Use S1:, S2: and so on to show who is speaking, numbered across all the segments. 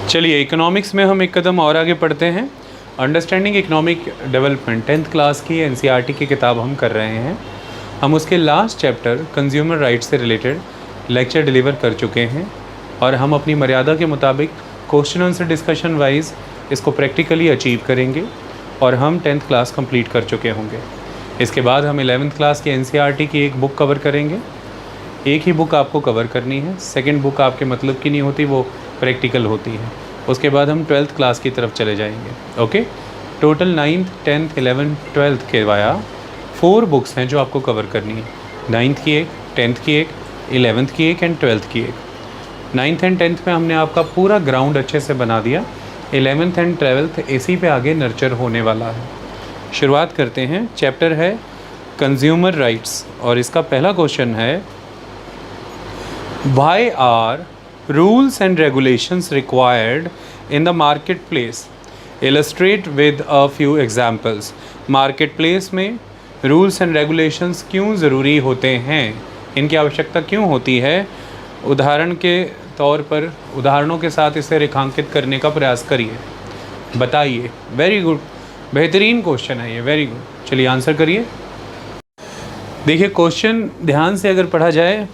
S1: चलिए इकोनॉमिक्स में हम एक कदम और आगे पढ़ते हैं। Understanding economic development 10th class की एनसीईआरटी की किताब हम कर रहे हैं। हम उसके लास्ट चैप्टर कंज्यूमर राइट्स से रिलेटेड लेक्चर डिलीवर कर चुके हैं और हम अपनी मर्यादा के मुताबिक क्वेश्चन आंसर डिस्कशन वाइज इसको प्रैक्टिकली अचीव करेंगे और हम 10th क्लास कंप्लीट कर चुके होंगे। इसके बाद हम 11th क्लास की एनसीईआरटी की एक बुक कवर करेंगे। एक ही बुक आपको कवर करनी है, सेकंड बुक आपके मतलब की नहीं होती, वो प्रैक्टिकल होती है। उसके बाद हम 12th क्लास की तरफ चले जाएंगे। Okay, total 9th 10th 11th 12th के वाया 4 बुक्स हैं जो आपको कवर करनी है। 9th की एक, 10th की एक, 11th की एक एंड 12th की एक। 9th एंड 10th में हमने आपका पूरा ग्राउंड अच्छे से बना दिया। 11th एंड 12th इसी पे आगे नर्चर होने वाला है। शुरुआत करते हैं। चैप्टर है कंज्यूमर राइट्स और इसका पहला क्वेश्चन है, Why are rules and regulations required in the marketplace? Illustrate with a few examples. Marketplace में rules and regulations क्यों ज़रूरी होते हैं, इनकी आवश्यकता क्यों होती है? उदाहरण के तौर पर उदाहरणों के साथ इसे रेखांकित करने का प्रयास करिए, बताइए। वेरी गुड, बेहतरीन क्वेश्चन है ये, वेरी गुड। चलिए आंसर करिए। देखिए क्वेश्चन ध्यान से अगर पढ़ा जाए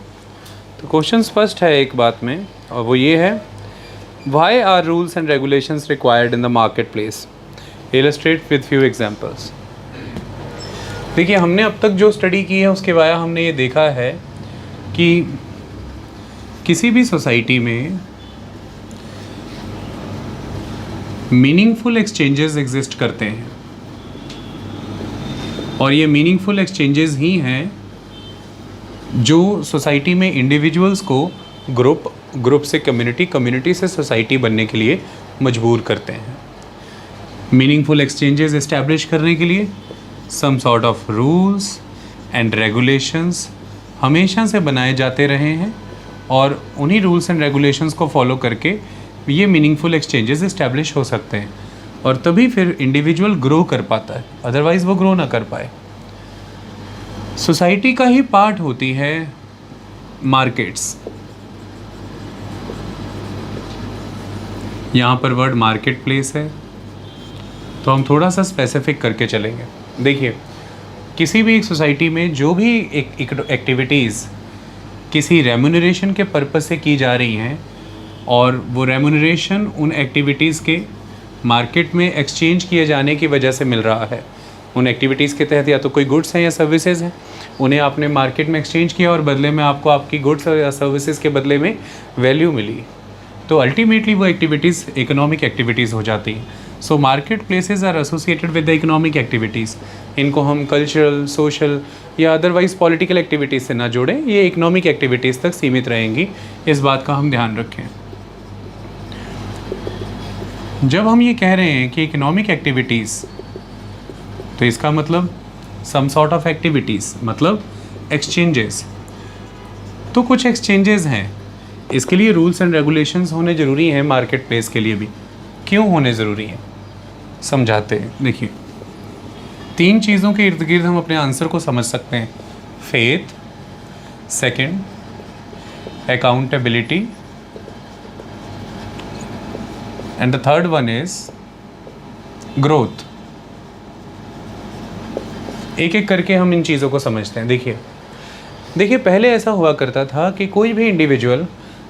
S1: तो क्वेश्चन स्पष्ट है एक बात में, और वो ये है, why are rules and regulations required in the marketplace? Illustrate with few examples. देखिए हमने अब तक जो स्टडी की है उसके वाया हमने ये देखा है कि किसी भी सोसाइटी में मीनिंगफुल एक्सचेंजेस एग्जिस्ट करते हैं और ये मीनिंगफुल एक्सचेंजेस ही हैं जो सोसाइटी में इंडिविजुअल्स को ग्रुप से कम्युनिटी, कम्युनिटी से सोसाइटी बनने के लिए मजबूर करते हैं। मीनिंगफुल एक्सचेंजेस इस्टेब्लिश करने के लिए some sort of rules and regulations हमेशा से बनाए जाते रहे हैं और उन्हीं रूल्स एंड रेगुलेशंस को फॉलो करके ये मीनिंगफुल एक्सचेंजेस इस्टेब्लिश हो सकते हैं और तभी फिर इंडिविजुअल ग्रो कर पाता है, अदरवाइज़ वो ग्रो ना कर पाए। सोसाइटी का ही पार्ट होती है मार्केट्स। यहाँ पर वर्ड मार्केट प्लेस है तो हम थोड़ा सा स्पेसिफिक करके चलेंगे। देखिए किसी भी एक सोसाइटी में जो भी एक्टिविटीज़ किसी रेम्यूनरेशन के पर्पस से की जा रही हैं और वो रेम्यूनरेशन उन एक्टिविटीज़ के मार्केट में एक्सचेंज किए जाने की वजह से मिल रहा है। उन एक्टिविटीज़ के तहत या तो कोई गुड्स हैं या सर्विसेज हैं, उन्हें आपने मार्केट में एक्सचेंज किया और बदले में आपको आपकी गुड्स या सर्विसेज के बदले में वैल्यू मिली, तो अल्टीमेटली वो एक्टिविटीज़ इकोनॉमिक एक्टिविटीज़ हो जाती हैं। So marketplaces are associated with the economic activities. इनको हम कल्चरल, सोशल या अदरवाइज पॉलिटिकल एक्टिविटीज़ से ना जोड़ें, ये इकोनॉमिक एक्टिविटीज़ तक सीमित रहेंगी, इस बात का हम ध्यान रखें। जब हम ये कह रहे हैं कि इकोनॉमिक एक्टिविटीज़, तो इसका मतलब सम सॉर्ट ऑफ एक्टिविटीज़ मतलब एक्सचेंजेस। तो कुछ एक्सचेंजेस हैं, इसके लिए रूल्स एंड रेगुलेशंस होने ज़रूरी हैं। मार्केट प्लेस के लिए भी क्यों होने ज़रूरी हैं समझाते हैं। देखिए 3 चीज़ों के इर्द गिर्द हम अपने आंसर को समझ सकते हैं। Faith, second accountability and the third one is growth. एक एक करके हम इन चीज़ों को समझते हैं। देखिए पहले ऐसा हुआ करता था कि कोई भी इंडिविजुअल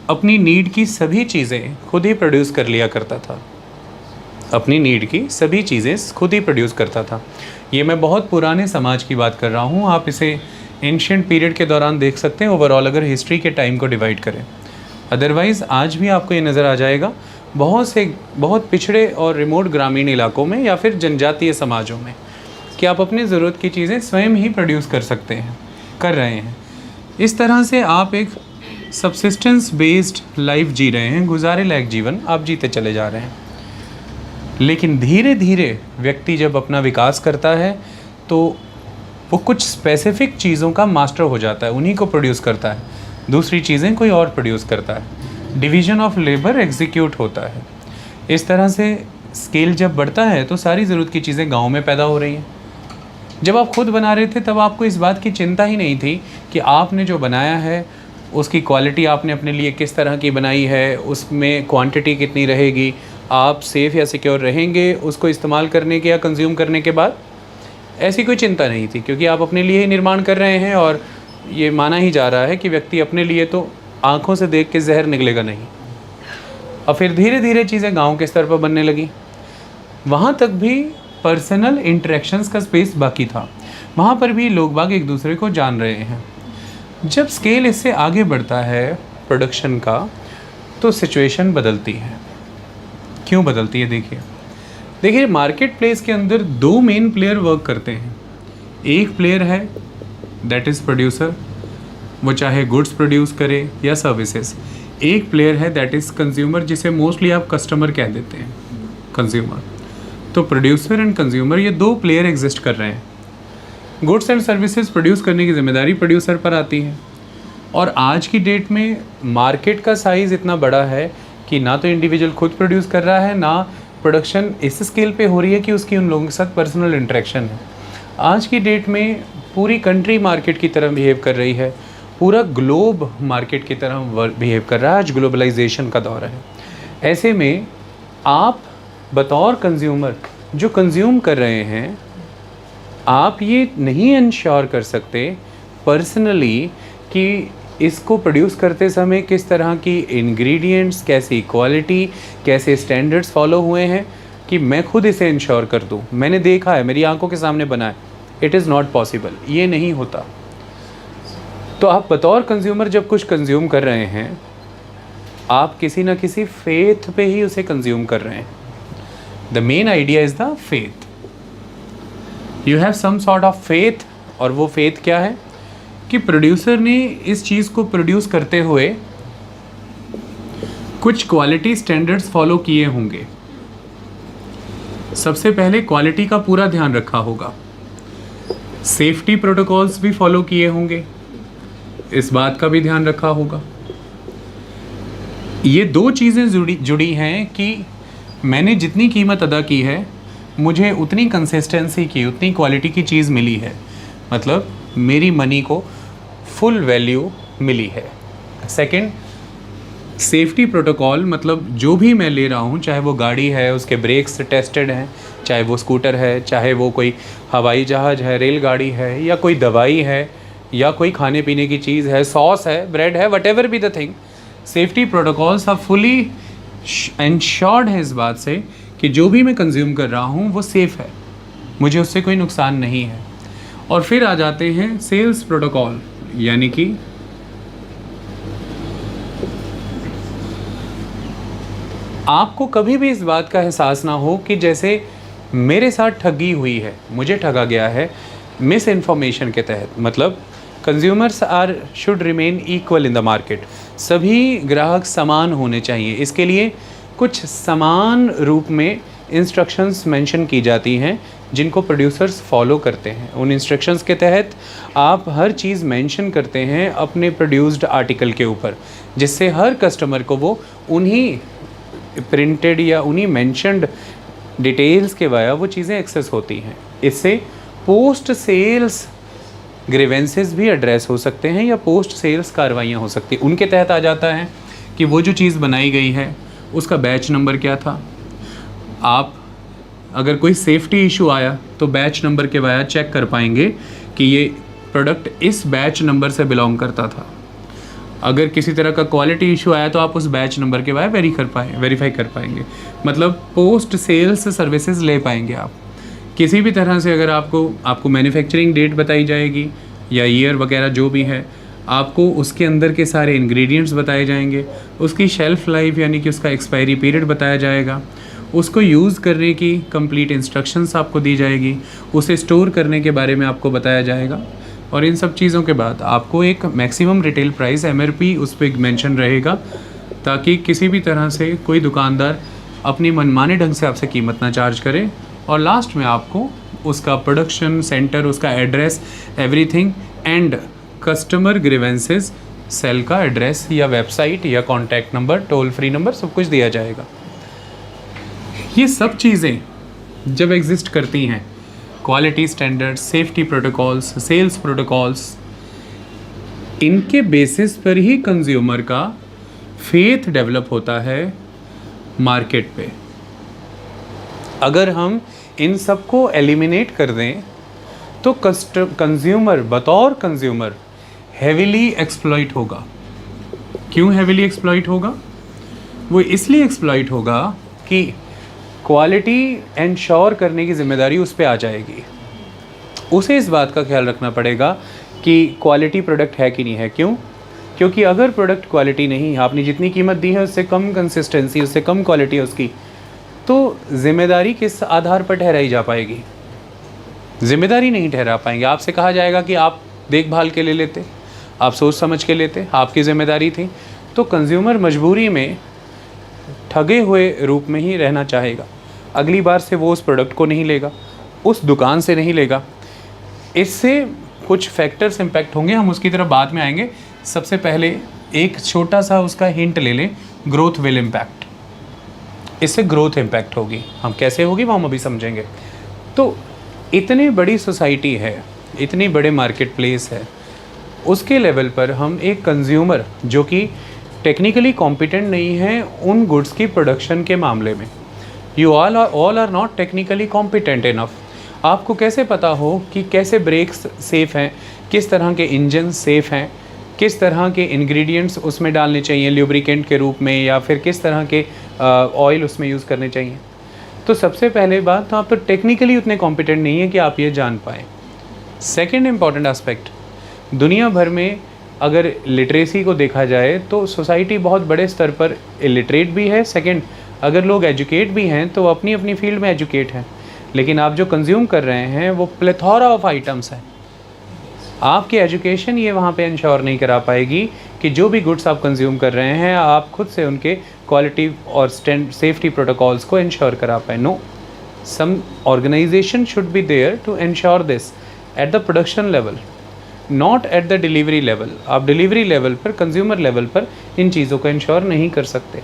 S1: अपनी नीड की सभी चीज़ें खुद ही प्रोड्यूस कर लिया करता था। अपनी नीड की सभी चीज़ें खुद ही प्रोड्यूस करता था। ये मैं बहुत पुराने समाज की बात कर रहा हूँ, आप इसे एंशिएंट पीरियड के दौरान देख सकते हैं ओवरऑल अगर हिस्ट्री के टाइम को डिवाइड करें। अदरवाइज़ आज भी आपको ये नज़र आ जाएगा बहुत पिछड़े और रिमोट ग्रामीण इलाकों में या फिर जनजातीय समाजों में कि आप अपनी ज़रूरत की चीज़ें स्वयं ही प्रोड्यूस कर सकते हैं, कर रहे हैं। इस तरह से आप एक सब्सिस्टेंस बेस्ड लाइफ जी रहे हैं, गुजारे लायक जीवन आप जीते चले जा रहे हैं। लेकिन धीरे धीरे व्यक्ति जब अपना विकास करता है तो वो कुछ स्पेसिफिक चीज़ों का मास्टर हो जाता है, उन्हीं को प्रोड्यूस करता है, दूसरी चीज़ें कोई और प्रोड्यूस करता है। डिवीज़न ऑफ लेबर एग्जीक्यूट होता है। इस तरह से स्केल जब बढ़ता है तो सारी ज़रूरत की चीज़ें गाँव में पैदा हो रही हैं। जब आप खुद बना रहे थे तब आपको इस बात की चिंता ही नहीं थी कि आपने जो बनाया है उसकी क्वालिटी आपने अपने लिए किस तरह की बनाई है, उसमें क्वांटिटी कितनी रहेगी, आप सेफ़ या सिक्योर रहेंगे उसको इस्तेमाल करने के या कंज्यूम करने के बाद, ऐसी कोई चिंता नहीं थी, क्योंकि आप अपने लिए ही निर्माण कर रहे हैं और ये माना ही जा रहा है कि व्यक्ति अपने लिए तो आँखों से देख के जहर निकलेगा नहीं। और फिर धीरे धीरे चीज़ें गाँव के स्तर पर बनने लगी। वहाँ तक भी पर्सनल इंटरेक्शंस का स्पेस बाकी था, वहाँ पर भी लोग बाग एक दूसरे को जान रहे हैं। जब स्केल इससे आगे बढ़ता है प्रोडक्शन का, तो सिचुएशन बदलती है। क्यों बदलती है? देखिए मार्केट प्लेस के अंदर दो मेन प्लेयर वर्क करते हैं। एक प्लेयर है दैट इज़ प्रोड्यूसर, वो चाहे गुड्स प्रोड्यूस करे या सर्विसेज। एक प्लेयर है दैट इज़ कंज्यूमर, जिसे मोस्टली आप कस्टमर कह देते हैं, कंज्यूमर। तो प्रोड्यूसर एंड कंज्यूमर, ये दो प्लेयर एग्जिस्ट कर रहे हैं। गुड्स एंड सर्विसेज प्रोड्यूस करने की जिम्मेदारी प्रोड्यूसर पर आती है। और आज की डेट में मार्केट का साइज़ इतना बड़ा है कि ना तो इंडिविजुअल खुद प्रोड्यूस कर रहा है, ना प्रोडक्शन इस स्केल पे हो रही है कि उसकी उन लोगों के साथ पर्सनल इंटरेक्शन है। आज की डेट में पूरी कंट्री मार्केट की तरह बिहेव कर रही है, पूरा ग्लोब मार्केट की तरह बिहेव कर रहा है। आज ग्लोबलाइजेशन का दौर है। ऐसे में आप बतौर कंज्यूमर जो कंज्यूम कर रहे हैं, आप ये नहीं इंश्योर कर सकते पर्सनली कि इसको प्रोड्यूस करते समय किस तरह की इंग्रेडिएंट्स, कैसी क्वालिटी, कैसे स्टैंडर्ड्स फॉलो हुए हैं कि मैं खुद इसे इंश्योर कर दूं। मैंने देखा है, मेरी आंखों के सामने बना है। इट इज़ नॉट पॉसिबल, ये नहीं होता। तो आप बतौर कंज्यूमर जब कुछ कंज्यूम कर रहे हैं, आप किसी ना किसी फेथ पे ही उसे कंज्यूम कर रहे हैं। The main idea is the faith. You have some sort of faith, और वो फेथ क्या है कि प्रोड्यूसर ने इस चीज़ को प्रोड्यूस करते हुए कुछ क्वालिटी स्टैंडर्ड्स फॉलो किए होंगे। सबसे पहले क्वालिटी का पूरा ध्यान रखा होगा, सेफ्टी प्रोटोकॉल्स भी फॉलो किए होंगे, इस बात का भी ध्यान रखा होगा। ये दो चीज़ें जुड़ी हैं कि मैंने जितनी कीमत अदा की है, मुझे उतनी कंसिस्टेंसी की, उतनी क्वालिटी की चीज़ मिली है, मतलब मेरी मनी को फुल वैल्यू मिली है। सेकंड, सेफ्टी प्रोटोकॉल, मतलब जो भी मैं ले रहा हूँ, चाहे वो गाड़ी है उसके ब्रेक्स टेस्टेड हैं, चाहे वो स्कूटर है, चाहे वो कोई हवाई जहाज़ है, रेलगाड़ी है, या कोई दवाई है, या कोई खाने पीने की चीज़ है, सॉस है, ब्रेड है, whatever be the thing, safety protocols आप फुली इंश्योर्ड है इस बात से कि जो भी मैं कंज्यूम कर रहा हूँ वो सेफ़ है, मुझे उससे कोई नुकसान नहीं है। और फिर आ जाते हैं सेल्स प्रोटोकॉल, यानी कि आपको कभी भी इस बात का एहसास ना हो कि जैसे मेरे साथ ठगी हुई है, मुझे ठगा गया है मिस इन्फॉर्मेशन के तहत। मतलब consumers should remain equal in the market, सभी ग्राहक समान होने चाहिए। इसके लिए कुछ समान रूप में इंस्ट्रक्शंस मेंशन की जाती हैं जिनको प्रोड्यूसर्स फॉलो करते हैं। उन इंस्ट्रक्शंस के तहत आप हर चीज़ मेंशन करते हैं अपने प्रोड्यूस्ड आर्टिकल के ऊपर, जिससे हर कस्टमर को वो उन्हीं प्रिंटेड या उन्हीं मेंशनड डिटेल्स के वाया वो चीज़ें एक्सेस होती हैं। इससे पोस्ट सेल्स ग्रीवेंसेस भी एड्रेस हो सकते हैं या पोस्ट सेल्स कार्रवाइयाँ हो सकती हैं। उनके तहत आ जाता है कि वो जो चीज़ बनाई गई है उसका बैच नंबर क्या था। आप अगर कोई सेफ्टी इशू आया तो बैच नंबर के वाया चेक कर पाएंगे कि ये प्रोडक्ट इस बैच नंबर से बिलोंग करता था। अगर किसी तरह का क्वालिटी इशू आया तो आप उस बैच नंबर के वाया वेरीफाई कर पाएंगे। मतलब पोस्ट सेल्स सर्विसेज ले पाएंगे आप। किसी भी तरह से अगर आपको मैन्युफैक्चरिंग डेट बताई जाएगी या ईयर वगैरह जो भी है, आपको उसके अंदर के सारे इंग्रेडिएंट्स बताए जाएंगे, उसकी शेल्फ़ लाइफ यानी कि उसका एक्सपायरी पीरियड बताया जाएगा, उसको यूज़ करने की कंप्लीट इंस्ट्रक्शंस आपको दी जाएगी, उसे स्टोर करने के बारे में आपको बताया जाएगा। और इन सब चीज़ों के बाद आपको एक मैक्सिमम रिटेल प्राइस MRP उस पर मेंशन रहेगा, ताकि किसी भी तरह से कोई दुकानदार अपनी मनमाने ढंग से आपसे कीमत ना चार्ज करे। और लास्ट में आपको उसका प्रोडक्शन सेंटर, उसका address, everything and customer grievances cell का एड्रेस या वेबसाइट या contact number, toll free number, सब कुछ दिया जाएगा। ये सब चीज़ें जब एग्जिस्ट करती हैं, quality standards, safety protocols, sales protocols, इनके बेसिस पर ही कंज्यूमर का फेथ डेवलप होता है मार्केट पे। अगर हम इन सबको एलिमिनेट कर दें तो कंज्यूमर बतौर कंज्यूमर हेविली एक्सप्लॉइट होगा। क्यों हेविली एक्सप्लॉइट होगा? वो इसलिए एक्सप्लॉइट होगा कि क्वालिटी एंश्योर करने की जिम्मेदारी उस पर आ जाएगी। उसे इस बात का ख्याल रखना पड़ेगा कि क्वालिटी प्रोडक्ट है कि नहीं है। क्यों? क्योंकि अगर प्रोडक्ट क्वालिटी नहीं, आपने जितनी कीमत दी है उससे कम कंसिस्टेंसी, उससे कम क्वालिटी है उसकी, तो जिम्मेदारी किस आधार पर ठहराई जा पाएगी? जिम्मेदारी नहीं ठहरा पाएंगे। आपसे कहा जाएगा कि आप देखभाल के ले लेते, आप सोच समझ के लेते, आपकी जिम्मेदारी थी। तो कंज्यूमर मजबूरी में ठगे हुए रूप में ही रहना चाहेगा। अगली बार से वो उस प्रोडक्ट को नहीं लेगा, उस दुकान से नहीं लेगा। इससे कुछ फैक्टर्स इम्पैक्ट होंगे, हम उसकी तरफ बाद में आएंगे। सबसे पहले एक छोटा सा उसका हिंट ले लें, ग्रोथ विल इम्पैक्ट। इससे ग्रोथ इम्पैक्ट होगी। हम कैसे होगी वो हम अभी समझेंगे। तो इतनी बड़ी सोसाइटी है, इतनी बड़े मार्केट प्लेस है, उसके लेवल पर हम एक कंज्यूमर जो कि टेक्निकली कॉम्पिटेंट नहीं है उन गुड्स की प्रोडक्शन के मामले में, you all are not technically competent enough. आपको कैसे पता हो कि कैसे ब्रेक्स सेफ़ हैं, किस तरह के इंजन सेफ़ हैं, किस तरह के इंग्रेडिएंट्स उसमें डालने चाहिए ल्यूब्रिकेंट के रूप में, या फिर किस तरह के ऑयल उसमें यूज़ करने चाहिए। तो सबसे पहले बात, तो आप तो टेक्निकली उतने कॉम्पिटेंट नहीं है कि आप ये जान पाएँ। सेकेंड इम्पॉर्टेंट एस्पेक्ट, दुनिया भर में अगर लिटरेसी को देखा जाए तो सोसाइटी बहुत बड़े स्तर पर इलिटरेट भी है। सेकंड, अगर लोग एजुकेट भी हैं तो अपनी अपनी फील्ड में एजुकेट हैं, लेकिन आप जो कंज्यूम कर रहे हैं वो प्लेथोरा ऑफ आइटम्स हैं। आपकी एजुकेशन ये वहाँ पे इंश्योर नहीं करा पाएगी कि जो भी गुड्स आप कंज्यूम कर रहे हैं आप खुद से उनके क्वालिटी और सेफ्टी प्रोटोकॉल्स को इंश्योर करा पाए। No, some organisation should be there to ensure this at the production level, not at the delivery level. आप डिलीवरी लेवल पर, कंज्यूमर लेवल पर इन चीज़ों को इंश्योर नहीं कर सकते।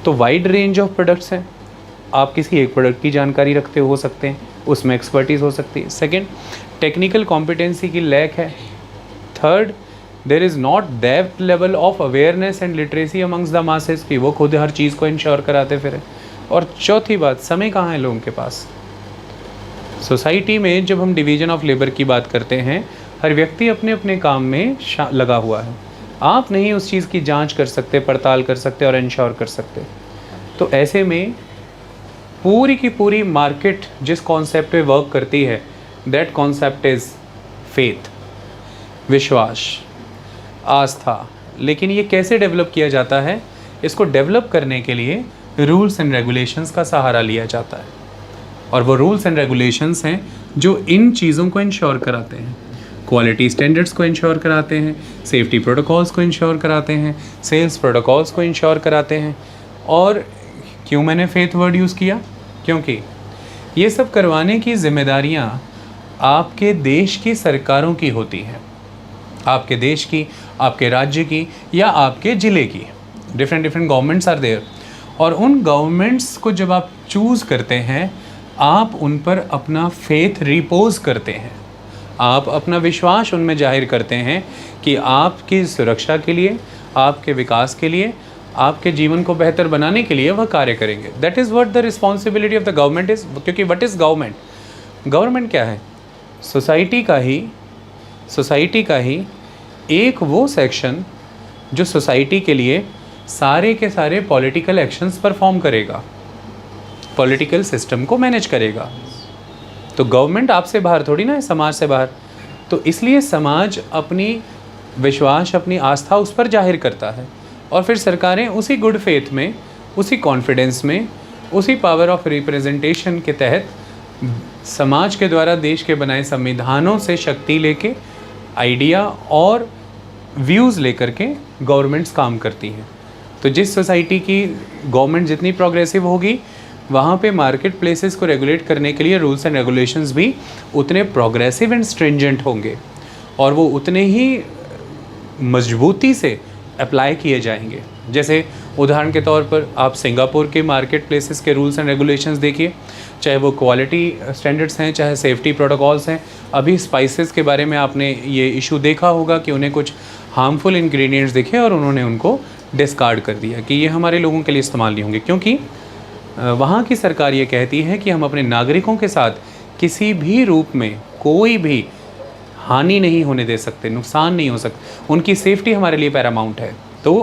S1: तो वाइड रेंज ऑफ प्रोडक्ट्स हैं, आप किसी एक प्रोडक्ट की जानकारी रखते हो सकते हैं, उसमें एक्सपर्टीज़ हो सकती है। सेकंड, टेक्निकल कॉम्पिटेंसी की लैक है। Third, there is not that level of awareness and literacy amongst the masses की वो खुद हर चीज़ को इंश्योर कराते फिर। और चौथी बात, समय कहाँ है लोगों के पास। सोसाइटी में जब हम डिवीज़न ऑफ लेबर की बात करते हैं, हर व्यक्ति अपने अपने काम में लगा हुआ है। आप नहीं उस चीज़ की जांच कर सकते, पड़ताल कर सकते और इंश्योर कर सकते। तो ऐसे में पूरी की पूरी मार्केट जिस कॉन्सेप्ट पे वर्क करती है, दैट कॉन्सेप्ट इज़ फेथ, विश्वास, आस्था। लेकिन ये कैसे डेवलप किया जाता है? इसको डेवलप करने के लिए रूल्स एंड रेगुलेशंस का सहारा लिया जाता है, और वो रूल्स एंड रेगुलेशंस हैं जो इन चीज़ों को इंश्योर कराते हैं। क्वालिटी स्टैंडर्ड्स को इंश्योर कराते हैं, सेफ्टी प्रोटोकॉल्स को इंश्योर कराते हैं, सेल्स प्रोटोकॉल्स को इंश्योर कराते हैं। और क्यों मैंने फेथ वर्ड यूज़ किया? क्योंकि ये सब करवाने की जिम्मेदारियां आपके देश की सरकारों की होती हैं, आपके देश की, आपके राज्य की, या आपके ज़िले की। डिफरेंट गवर्नमेंट्स आर देयर, और उन गवर्नमेंट्स को जब आप चूज़ करते हैं, आप उन पर अपना फेथ रिपोज करते हैं, आप अपना विश्वास उनमें जाहिर करते हैं कि आपकी सुरक्षा के लिए, आपके विकास के लिए, आपके जीवन को बेहतर बनाने के लिए वह कार्य करेंगे। That is what the responsibility of the government is. क्योंकि व्हाट इज़ गवर्नमेंट? गवर्नमेंट क्या है? सोसाइटी का ही एक वो सेक्शन जो सोसाइटी के लिए सारे के सारे पॉलिटिकल एक्शंस परफॉर्म करेगा, पॉलिटिकल सिस्टम को मैनेज करेगा। तो गवर्नमेंट आपसे बाहर थोड़ी ना है, समाज से बाहर। तो इसलिए समाज अपनी विश्वास, अपनी आस्था उस पर जाहिर करता है, और फिर सरकारें उसी गुड फेथ में, उसी कॉन्फिडेंस में, उसी पावर ऑफ रिप्रेजेंटेशन के तहत समाज के द्वारा देश के बनाए संविधानों से शक्ति लेके, आइडिया और व्यूज़ लेकर के गवर्नमेंट्स काम करती हैं। तो जिस सोसाइटी की गवर्नमेंट जितनी प्रोग्रेसिव होगी, वहाँ पे मार्केट प्लेसेस को रेगुलेट करने के लिए रूल्स एंड रेगुलेशंस भी उतने प्रोग्रेसिव एंड स्ट्रिंजेंट होंगे, और वो उतने ही मजबूती से अप्लाई किए जाएंगे। जैसे उदाहरण के तौर पर आप सिंगापुर के मार्केट प्लेसेस के रूल्स एंड रेगुलेशंस देखिए, चाहे वो क्वालिटी स्टैंडर्ड्स हैं, चाहे सेफ्टी प्रोटोकॉल्स हैं। अभी स्पाइसेस के बारे में आपने ये इशू देखा होगा कि उन्हें कुछ हार्मफुल इंग्रेडिएंट्स दिखे और उन्होंने उनको डिस्कार्ड कर दिया कि ये हमारे लोगों के लिए इस्तेमाल नहीं होंगे, क्योंकि वहाँ की सरकार ये कहती है कि हम अपने नागरिकों के साथ किसी भी रूप में कोई भी हानि नहीं होने दे सकते, नुकसान नहीं हो सकता, उनकी सेफ्टी हमारे लिए पैरामाउंट है। तो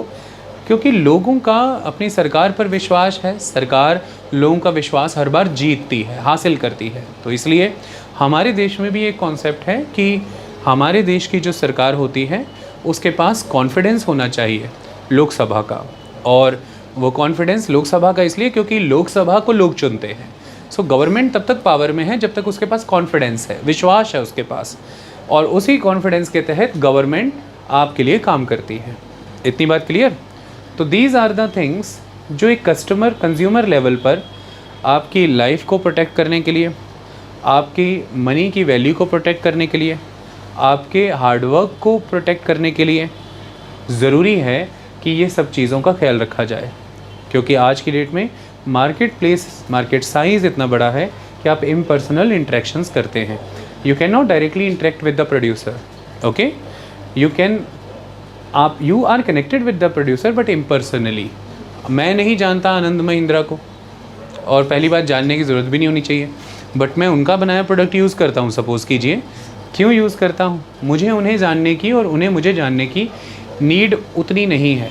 S1: क्योंकि लोगों का अपनी सरकार पर विश्वास है, सरकार लोगों का विश्वास हर बार जीतती है, हासिल करती है, तो इसलिए हमारे देश में भी एक कॉन्सेप्ट है कि हमारे देश की जो सरकार होती है उसके पास कॉन्फिडेंस होना चाहिए लोकसभा का, और वो कॉन्फिडेंस लोकसभा का इसलिए क्योंकि लोकसभा को लोग चुनते हैं। सो गवर्नमेंट तब तक पावर में है जब तक उसके पास कॉन्फिडेंस है, विश्वास है उसके पास, और उसी कॉन्फिडेंस के तहत गवर्नमेंट आपके लिए काम करती है। इतनी बात क्लियर? तो दीज आर द थिंग्स जो एक कस्टमर कंज्यूमर लेवल पर आपकी लाइफ को प्रोटेक्ट करने के लिए, आपकी मनी की वैल्यू को प्रोटेक्ट करने के लिए, आपके हार्डवर्क को प्रोटेक्ट करने के लिए ज़रूरी है कि ये सब चीज़ों का ख्याल रखा जाए। क्योंकि आज की डेट में मार्केट प्लेस, मार्केट साइज़ इतना बड़ा है कि आप इम्पर्सनल इंटरेक्शंस करते हैं। You can not directly interact with the producer, okay, you are connected with the producer but impersonally. मैं नहीं जानता आनंद महिंद्रा को, और पहली बात जानने की ज़रूरत भी नहीं होनी चाहिए, बट मैं उनका बनाया प्रोडक्ट यूज़ करता हूँ, सपोज़ कीजिए। क्यों यूज़ करता हूँ? मुझे उन्हें जानने की और उन्हें मुझे जानने की नीड उतनी नहीं है।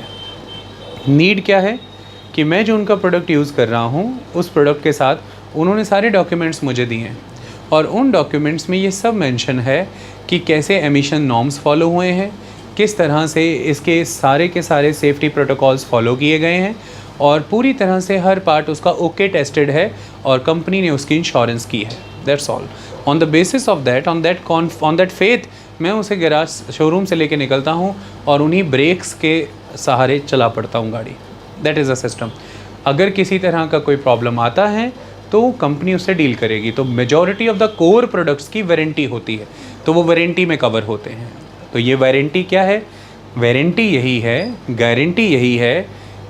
S1: नीड क्या है कि मैं जो उनका प्रोडक्ट यूज़ कर रहा हूँ उस प्रोडक्ट के साथ उन्होंने सारे डॉक्यूमेंट्स मुझे दिए हैं, और उन डॉक्यूमेंट्स में ये सब मेंशन है कि कैसे एमिशन नॉर्म्स फॉलो हुए हैं, किस तरह से इसके सारे के सारे सेफ्टी प्रोटोकॉल्स फॉलो किए गए हैं, और पूरी तरह से हर पार्ट उसका ओके टेस्टेड है और कंपनी ने उसकी इंश्योरेंस की है। That's all. On the basis of that, on that faith मैं उसे गैराज शोरूम से लेके निकलता हूँ और उन्हीं ब्रेक्स के सहारे चला पड़ता हूँ गाड़ी। That is a system. अगर किसी तरह का कोई प्रॉब्लम आता है तो कंपनी उससे डील करेगी। तो majority of the core products की वारंटी होती है, तो वो वारंटी में कवर होते हैं। तो ये वारंटी क्या है? वारंटी यही है, गारंटी यही है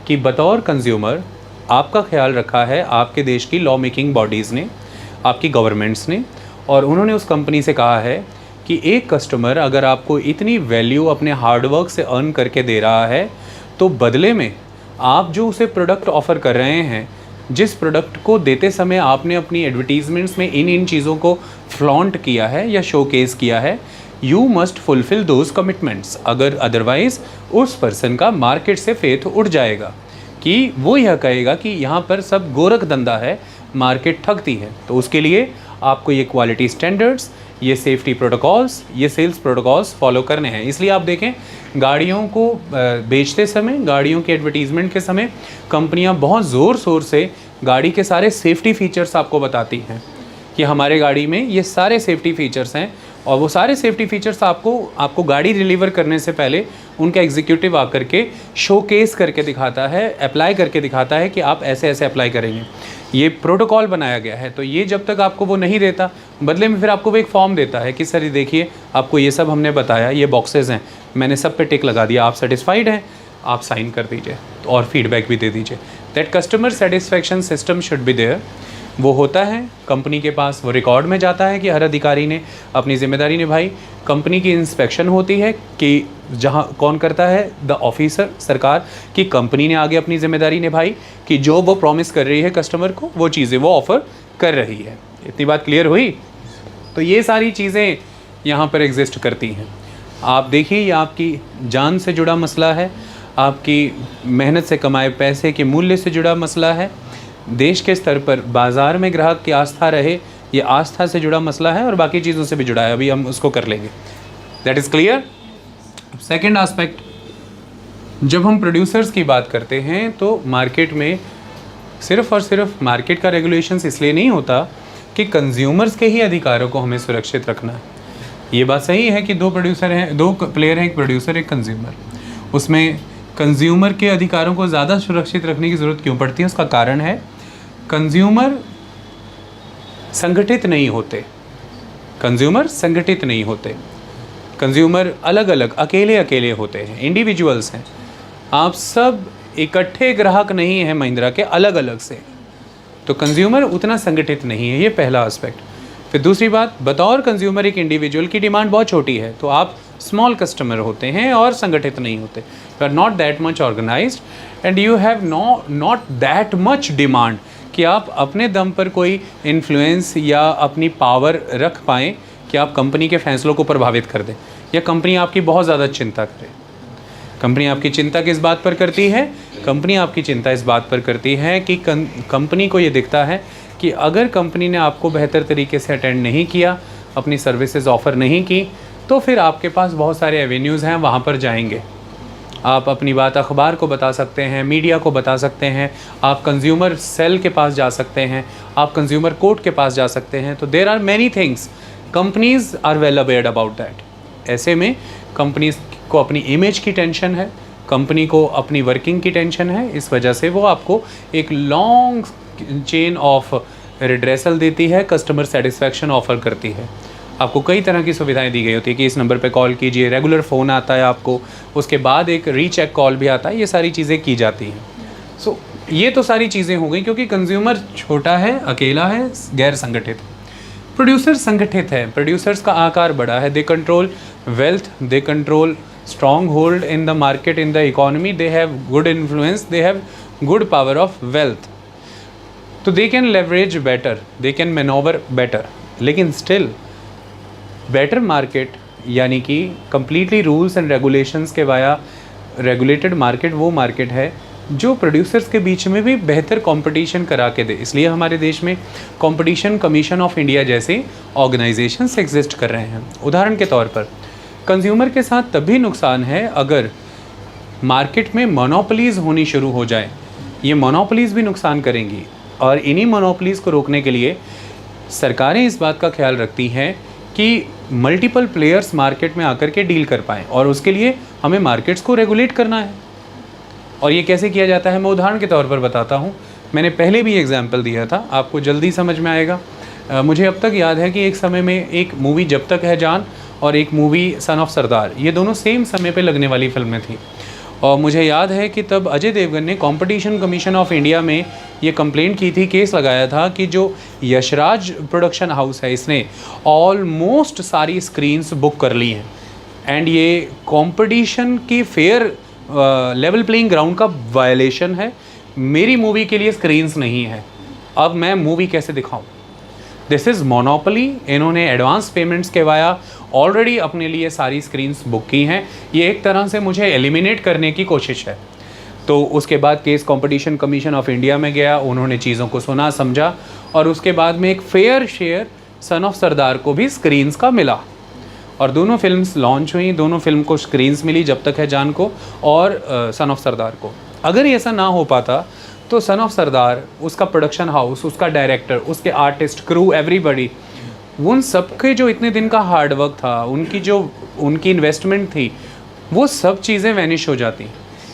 S1: कि बतौर कंज्यूमर आपका ख्याल रखा है आपके देश की लॉ मेकिंग बॉडीज़ ने, आपकी गवर्नमेंट्स ने, और उन्होंने उस कंपनी से कहा है कि एक कस्टमर अगर आपको इतनी वैल्यू अपने हार्डवर्क से अर्न करके दे रहा है तो बदले में आप जो उसे प्रोडक्ट ऑफ़र कर रहे हैं, जिस प्रोडक्ट को देते समय आपने अपनी एडवर्टीजमेंट्स में इन चीज़ों को फ्लॉन्ट किया है या शोकेस किया है, you must fulfil those commitments. अगर अदरवाइज़ उस पर्सन का मार्केट से फेथ उड़ जाएगा कि वो यह कहेगा कि यहाँ पर सब गोरख धंधा है, मार्केट ठगती है। तो उसके लिए आपको ये क्वालिटी स्टैंडर्ड्स, ये सेफ्टी प्रोटोकॉल्स, ये सेल्स प्रोटोकॉल्स फॉलो करने हैं। इसलिए आप देखें गाड़ियों को बेचते समय, गाड़ियों के एडवर्टीज़मेंट के समय कंपनियां बहुत ज़ोर शोर से गाड़ी के सारे सेफ्टी फ़ीचर्स आपको बताती हैं कि हमारे गाड़ी में ये सारे सेफ्टी फ़ीचर्स हैं, और वो सारे सेफ्टी फ़ीचर्स आपको गाड़ी डिलीवर करने से पहले उनका एग्जीक्यूटिव आकर के शोकेस करके दिखाता है, अप्लाई करके दिखाता है कि आप ऐसे ऐसे अप्लाई करेंगे। ये प्रोटोकॉल बनाया गया है। तो ये जब तक आपको वो नहीं देता, बदले में फिर आपको वो एक फॉर्म देता है कि सर ये देखिए आपको ये सब हमने बताया, ये बॉक्सेस हैं, मैंने सब पे टिक लगा दिया, आप सेटिस्फाइड हैं, आप साइन कर दीजिए और फीडबैक भी दे दीजिए। That customer satisfaction system should be there. वो होता है कंपनी के पास, वो रिकॉर्ड में जाता है कि हर अधिकारी ने अपनी जिम्मेदारी निभाई। कंपनी की इंस्पेक्शन होती है कि जहां कौन करता है, द ऑफिसर, सरकार, कि कंपनी ने आगे अपनी जिम्मेदारी निभाई कि जो वो प्रॉमिस कर रही है कस्टमर को वो चीज़ें वो ऑफ़र कर रही है। इतनी बात क्लियर हुई? तो ये सारी चीज़ें यहाँ पर एग्जिस्ट करती हैं। आप देखिए ये आपकी जान से जुड़ा मसला है, आपकी मेहनत से कमाए पैसे के मूल्य से जुड़ा मसला है, देश के स्तर पर बाज़ार में ग्राहक की आस्था रहे, ये आस्था से जुड़ा मसला है, और बाकी चीज़ों से भी जुड़ा है। अभी हम उसको कर लेंगे। That is clear. Second aspect, जब हम प्रोड्यूसर्स की बात करते हैं तो मार्केट में सिर्फ़ और सिर्फ मार्केट का रेगुलेशंस इसलिए नहीं होता कि कंज्यूमर्स के ही अधिकारों को हमें सुरक्षित रखना है। ये बात सही है कि दो प्रोड्यूसर हैं, दो प्लेयर हैं, एक प्रोड्यूसर एक कंज्यूमर। उसमें कंज्यूमर के अधिकारों को ज़्यादा सुरक्षित रखने की ज़रूरत क्यों पड़ती है? उसका कारण है कंज्यूमर संगठित नहीं होते, कंज्यूमर संगठित नहीं होते, कंज्यूमर अलग अलग अकेले अकेले होते हैं, इंडिविजुअल्स हैं। आप सब इकट्ठे ग्राहक नहीं हैं महिंद्रा के, अलग अलग से। तो कंज्यूमर उतना संगठित नहीं है, ये पहला एस्पेक्ट। फिर दूसरी बात, बतौर कंज्यूमर एक इंडिविजुअल की डिमांड बहुत छोटी है, तो आप स्मॉल कस्टमर होते हैं और संगठित नहीं होते, you are not that much organised and you have not that much demand कि आप अपने दम पर कोई इन्फ्लुएंस या अपनी पावर रख पाएँ कि आप कंपनी के फैसलों को प्रभावित कर दें या कंपनी आपकी बहुत ज़्यादा चिंता करे। कंपनी आपकी चिंता किस बात पर करती है? कंपनी आपकी चिंता इस बात पर करती है कि कंपनी को ये दिखता है कि अगर कंपनी ने आपको बेहतर तरीके से अटेंड नहीं किया, अपनी सर्विसेज ऑफ़र नहीं की, तो फिर आपके पास बहुत सारे एवेन्यूज़ हैं, वहाँ पर जाएंगे। आप अपनी बात अखबार को बता सकते हैं, मीडिया को बता सकते हैं, आप कंज्यूमर सेल के पास जा सकते हैं, आप कंज्यूमर कोर्ट के पास जा सकते हैं। तो there are many things, companies are well awared about that. ऐसे में कंपनीज़ को अपनी इमेज की टेंशन है, कंपनी को अपनी वर्किंग की टेंशन है, इस वजह से वो आपको एक लॉन्ग चेन ऑफ रिड्रेसल देती है, कस्टमर सेटिस्फैक्शन ऑफ़र करती है। आपको कई तरह की सुविधाएं दी गई होती है कि इस नंबर पे कॉल कीजिए, रेगुलर फ़ोन आता है आपको, उसके बाद एक रीचेक कॉल भी आता है, ये सारी चीज़ें की जाती हैं। सो ये तो सारी चीज़ें हो गई क्योंकि कंज्यूमर छोटा है, अकेला है, गैर संगठित। प्रोड्यूसर संगठित है, प्रोड्यूसर्स का आकार बड़ा है, they control wealth, they control strong hold in the market, in the economy, they have good influence, they have good power of wealth, तो they can leverage better, they can manoeuvre better. लेकिन still better market यानी कि completely rules and regulations के via regulated market वो market है जो producers के बीच में भी बेहतर कंपटीशन करा के दे। इसलिए हमारे देश में कंपटीशन कमीशन ऑफ इंडिया जैसे ऑर्गेनाइजेशंस एग्जिस्ट कर रहे हैं। उदाहरण के तौर पर कंज्यूमर के साथ तभी नुकसान है अगर मार्केट में मोनोपोलीज़ होनी शुरू हो जाए। ये मोनोपोलीज़ भी नुकसान करेंगी और इन्हीं मोनोपोलीज़ को रोकने के लिए सरकारें इस बात का ख्याल रखती हैं कि मल्टीपल प्लेयर्स मार्केट में आकर के डील कर पाएँ और उसके लिए हमें मार्केट्स को रेगुलेट करना है। और ये कैसे किया जाता है मैं उदाहरण के तौर पर बताता हूँ। मैंने पहले भी एग्जाम्पल दिया था, आपको जल्दी समझ में आएगा। मुझे अब तक याद है कि एक समय में एक मूवी जब तक है जान और एक मूवी सन ऑफ सरदार, ये दोनों सेम समय पे लगने वाली फिल्में थी। और मुझे याद है कि तब अजय देवगन ने कंपटीशन कमीशन ऑफ इंडिया में ये कंप्लेंट की थी, केस लगाया था कि जो यशराज प्रोडक्शन हाउस है इसने ऑलमोस्ट सारी स्क्रीन्स बुक कर ली हैं एंड ये कंपटीशन की फेयर लेवल प्लेइंग ग्राउंड का वायलेशन है। मेरी मूवी के लिए स्क्रीन्स नहीं है, अब मैं मूवी कैसे दिखाऊं? This is monopoly. इन्होंने एडवांस पेमेंट्स के वाया ऑलरेडी अपने लिए सारी स्क्रीन्स बुक की हैं। ये एक तरह से मुझे एलिमिनेट करने की कोशिश है। तो उसके बाद case competition commission of India में गया, उन्होंने चीज़ों को सुना समझा और उसके बाद में एक फेयर शेयर सन ऑफ सरदार को भी स्क्रीन्स का मिला और दोनों फिल्म्स लॉन्च हुई, दोनों फिल्म को स्क्रीन्स मिली, जब तक है जान को और सन ऑफ सरदार को। अगर ऐसा ना हो पाता तो सन ऑफ सरदार, उसका प्रोडक्शन हाउस, उसका डायरेक्टर, उसके आर्टिस्ट, क्रू, एवरीबडी, उन सबके जो इतने दिन का हार्ड वर्क था, उनकी इन्वेस्टमेंट थी, वो सब चीज़ें वैनिश हो जाती।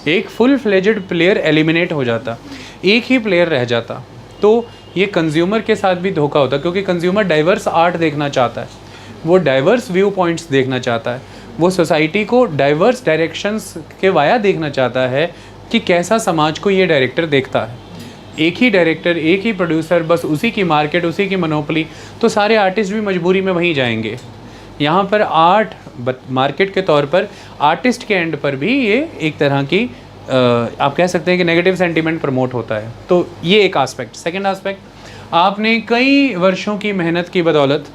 S1: एक फुल फ्लेजेड प्लेयर एलिमिनेट हो जाता, एक ही प्लेयर रह जाता। तो ये कंज्यूमर के साथ भी धोखा होता क्योंकि कंज्यूमर डाइवर्स आर्ट देखना चाहता है, वो डाइवर्स व्यू पॉइंट्स देखना चाहता है, वो सोसाइटी को डाइवर्स डायरेक्शंस के वाया देखना चाहता है कि कैसा समाज को ये डायरेक्टर देखता है। एक ही डायरेक्टर, एक ही प्रोड्यूसर, बस उसी की मार्केट, उसी की मोनोपोली, तो सारे आर्टिस्ट भी मजबूरी में वहीं जाएंगे। यहाँ पर आर्ट मार्केट के तौर पर आर्टिस्ट के एंड पर भी ये एक तरह की आप कह सकते हैं कि नेगेटिव सेंटीमेंट प्रमोट होता है। तो ये एक आस्पेक्ट। सेकेंड आस्पेक्ट, आपने कई वर्षों की मेहनत की बदौलत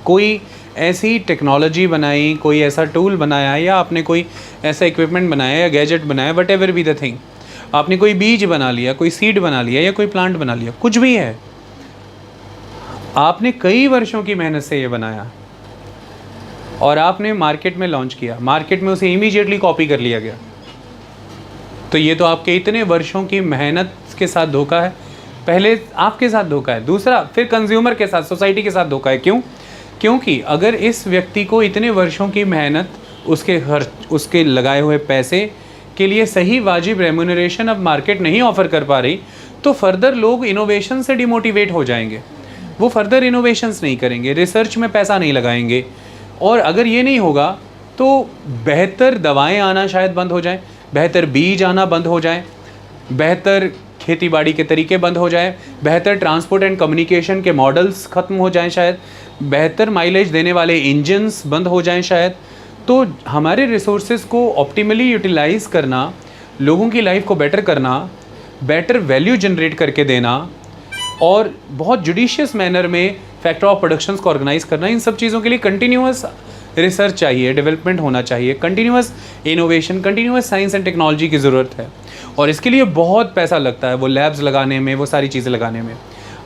S1: कोई ऐसी टेक्नोलॉजी बनाई, कोई ऐसा टूल बनाया या आपने कोई ऐसा इक्विपमेंट बनाया या गैजेट बनाया, what ever be the thing, आपने कोई बीज बना लिया, कोई सीड बना लिया या कोई प्लांट बना लिया, कुछ भी है, आपने कई वर्षों की मेहनत से ये बनाया और आपने मार्केट में लॉन्च किया, मार्केट में उसे इमीडिएटली कॉपी कर लिया गया, तो ये तो आपके इतने वर्षों की मेहनत के साथ धोखा है। पहले आपके साथ धोखा है, दूसरा फिर कंज्यूमर के साथ, सोसाइटी के साथ धोखा है। क्यों? क्योंकि अगर इस व्यक्ति को इतने वर्षों की मेहनत, उसके खर्च, उसके लगाए हुए पैसे के लिए सही वाजिब रेम्यूनरेशन अब मार्केट नहीं ऑफ़र कर पा रही, तो फर्दर लोग इनोवेशन से डिमोटिवेट हो जाएंगे, वो फर्दर इनोवेशंस नहीं करेंगे, रिसर्च में पैसा नहीं लगाएंगे। और अगर ये नहीं होगा तो बेहतर दवाएं आना शायद बंद हो जाएं, बेहतर बीज आना बंद हो जाएं, बेहतर खेतीबाड़ी के तरीके बंद हो जाए, बेहतर ट्रांसपोर्ट एंड कम्युनिकेशन के मॉडल्स ख़त्म हो जाएं शायद, बेहतर माइलेज देने वाले इंजन्स बंद हो जाएं शायद। तो हमारे रिसोर्सेज को ऑप्टिमली यूटिलाइज करना, लोगों की लाइफ को बेटर करना, बेटर वैल्यू जनरेट करके देना और बहुत जुडिशियस मैनर में फैक्टर ऑफ प्रोडक्शंस को ऑर्गेनाइज करना, इन सब चीज़ों के लिए कंटिन्यूअस रिसर्च चाहिए, डेवलपमेंट होना चाहिए, continuous innovation, continuous science and technology की ज़रूरत है। और इसके लिए बहुत पैसा लगता है, वो लैब्स लगाने में, वो सारी चीज़ें लगाने में।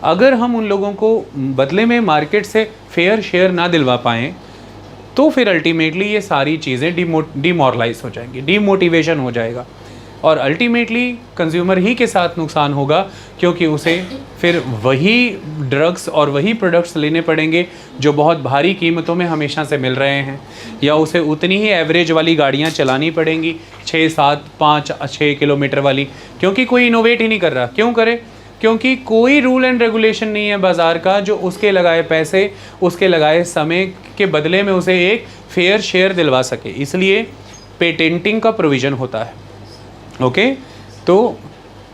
S1: अगर हम उन लोगों को बदले में मार्केट से फेयर शेयर ना दिलवा पाएँ तो फिर अल्टीमेटली ये सारी चीज़ें डिमोरलाइज हो जाएंगी, डीमोटिवेशन हो जाएगा और अल्टीमेटली कंज्यूमर ही के साथ नुकसान होगा, क्योंकि उसे फिर वही ड्रग्स और वही प्रोडक्ट्स लेने पड़ेंगे जो बहुत भारी कीमतों में हमेशा से मिल रहे हैं, या उसे उतनी ही एवरेज वाली गाड़ियाँ चलानी पड़ेंगी 6, 7, 5, 6 किलोमीटर वाली, क्योंकि कोई इनोवेट ही नहीं कर रहा। क्यों करे? क्योंकि कोई रूल एंड रेगुलेशन नहीं है बाज़ार का जो उसके लगाए पैसे, उसके लगाए समय के बदले में उसे एक फेयर शेयर दिलवा सके। इसलिए पेटेंटिंग का प्रोविज़न होता है। ओके, तो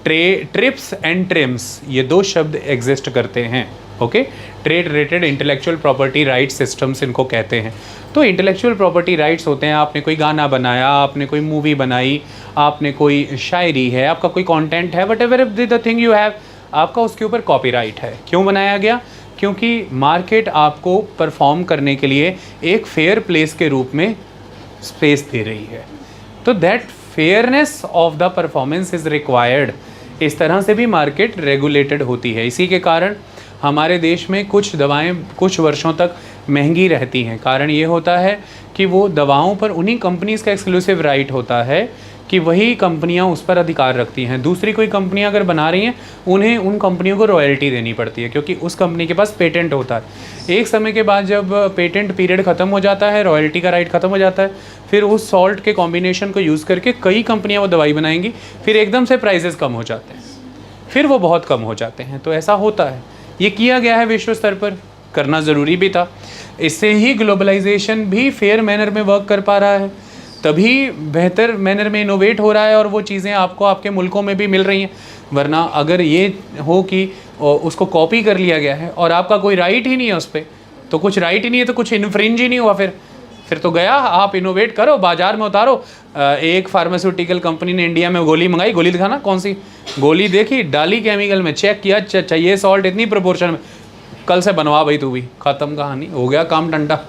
S1: ट्रिप्स एंड ट्रिम्स ये 2 शब्द एग्जिस्ट करते हैं। Okay, trade related intellectual property right systems इनको कहते हैं। तो इंटेलेक्चुअल प्रॉपर्टी राइट्स होते हैं, आपने कोई गाना बनाया, आपने कोई मूवी बनाई, आपने कोई शायरी है, आपका कोई कंटेंट है, what ever the thing you have, आपका उसके ऊपर कॉपीराइट है। क्यों बनाया गया? क्योंकि मार्केट आपको परफॉर्म करने के लिए एक फेयर प्लेस के रूप में स्पेस दे रही है। तो that fairness of the performance is required. इस तरह से भी मार्केट रेगुलेटेड होती है। इसी के कारण हमारे देश में कुछ दवाएं कुछ वर्षों तक महंगी रहती हैं। कारण ये होता है कि वो दवाओं पर उन्हीं कंपनीज़ का एक्सक्लूसिव राइट होता है कि वही कंपनियां उस पर अधिकार रखती हैं। दूसरी कोई कंपनियां अगर बना रही हैं, उन्हें उन कंपनियों को रॉयल्टी देनी पड़ती है, क्योंकि उस कंपनी के पास पेटेंट होता है। एक समय के बाद जब पेटेंट पीरियड ख़त्म हो जाता है, रॉयल्टी का राइट ख़त्म हो जाता है, फिर उस सॉल्ट के कॉम्बिनेशन को यूज़ करके कई कंपनियाँ वो दवाई बनाएंगी, फिर एकदम से प्राइजेस कम हो जाते हैं, फिर वो बहुत कम हो जाते हैं। तो ऐसा होता है, ये किया गया है विश्व स्तर पर, करना ज़रूरी भी था। इससे ही ग्लोबलाइजेशन भी फेयर मैनर में वर्क कर पा रहा है, तभी बेहतर मैनर में इनोवेट हो रहा है और वो चीज़ें आपको आपके मुल्कों में भी मिल रही हैं। वरना अगर ये हो कि उसको कॉपी कर लिया गया है और आपका कोई राइट ही नहीं है उस पर, तो कुछ राइट ही नहीं है तो कुछ इन्फ्रिंज ही नहीं हुआ, फिर तो गया। आप इनोवेट करो, बाजार में उतारो। एक फार्मास्यूटिकल कंपनी ने इंडिया में गोली मंगाई, गोली दिखाना कौन सी गोली, देखी, डाली केमिकल में, चेक किया, चाहिए सॉल्ट इतनी प्रोपोर्शन में, कल से बनवा भाई तू भी, ख़त्म कहानी, हो गया काम डंडा।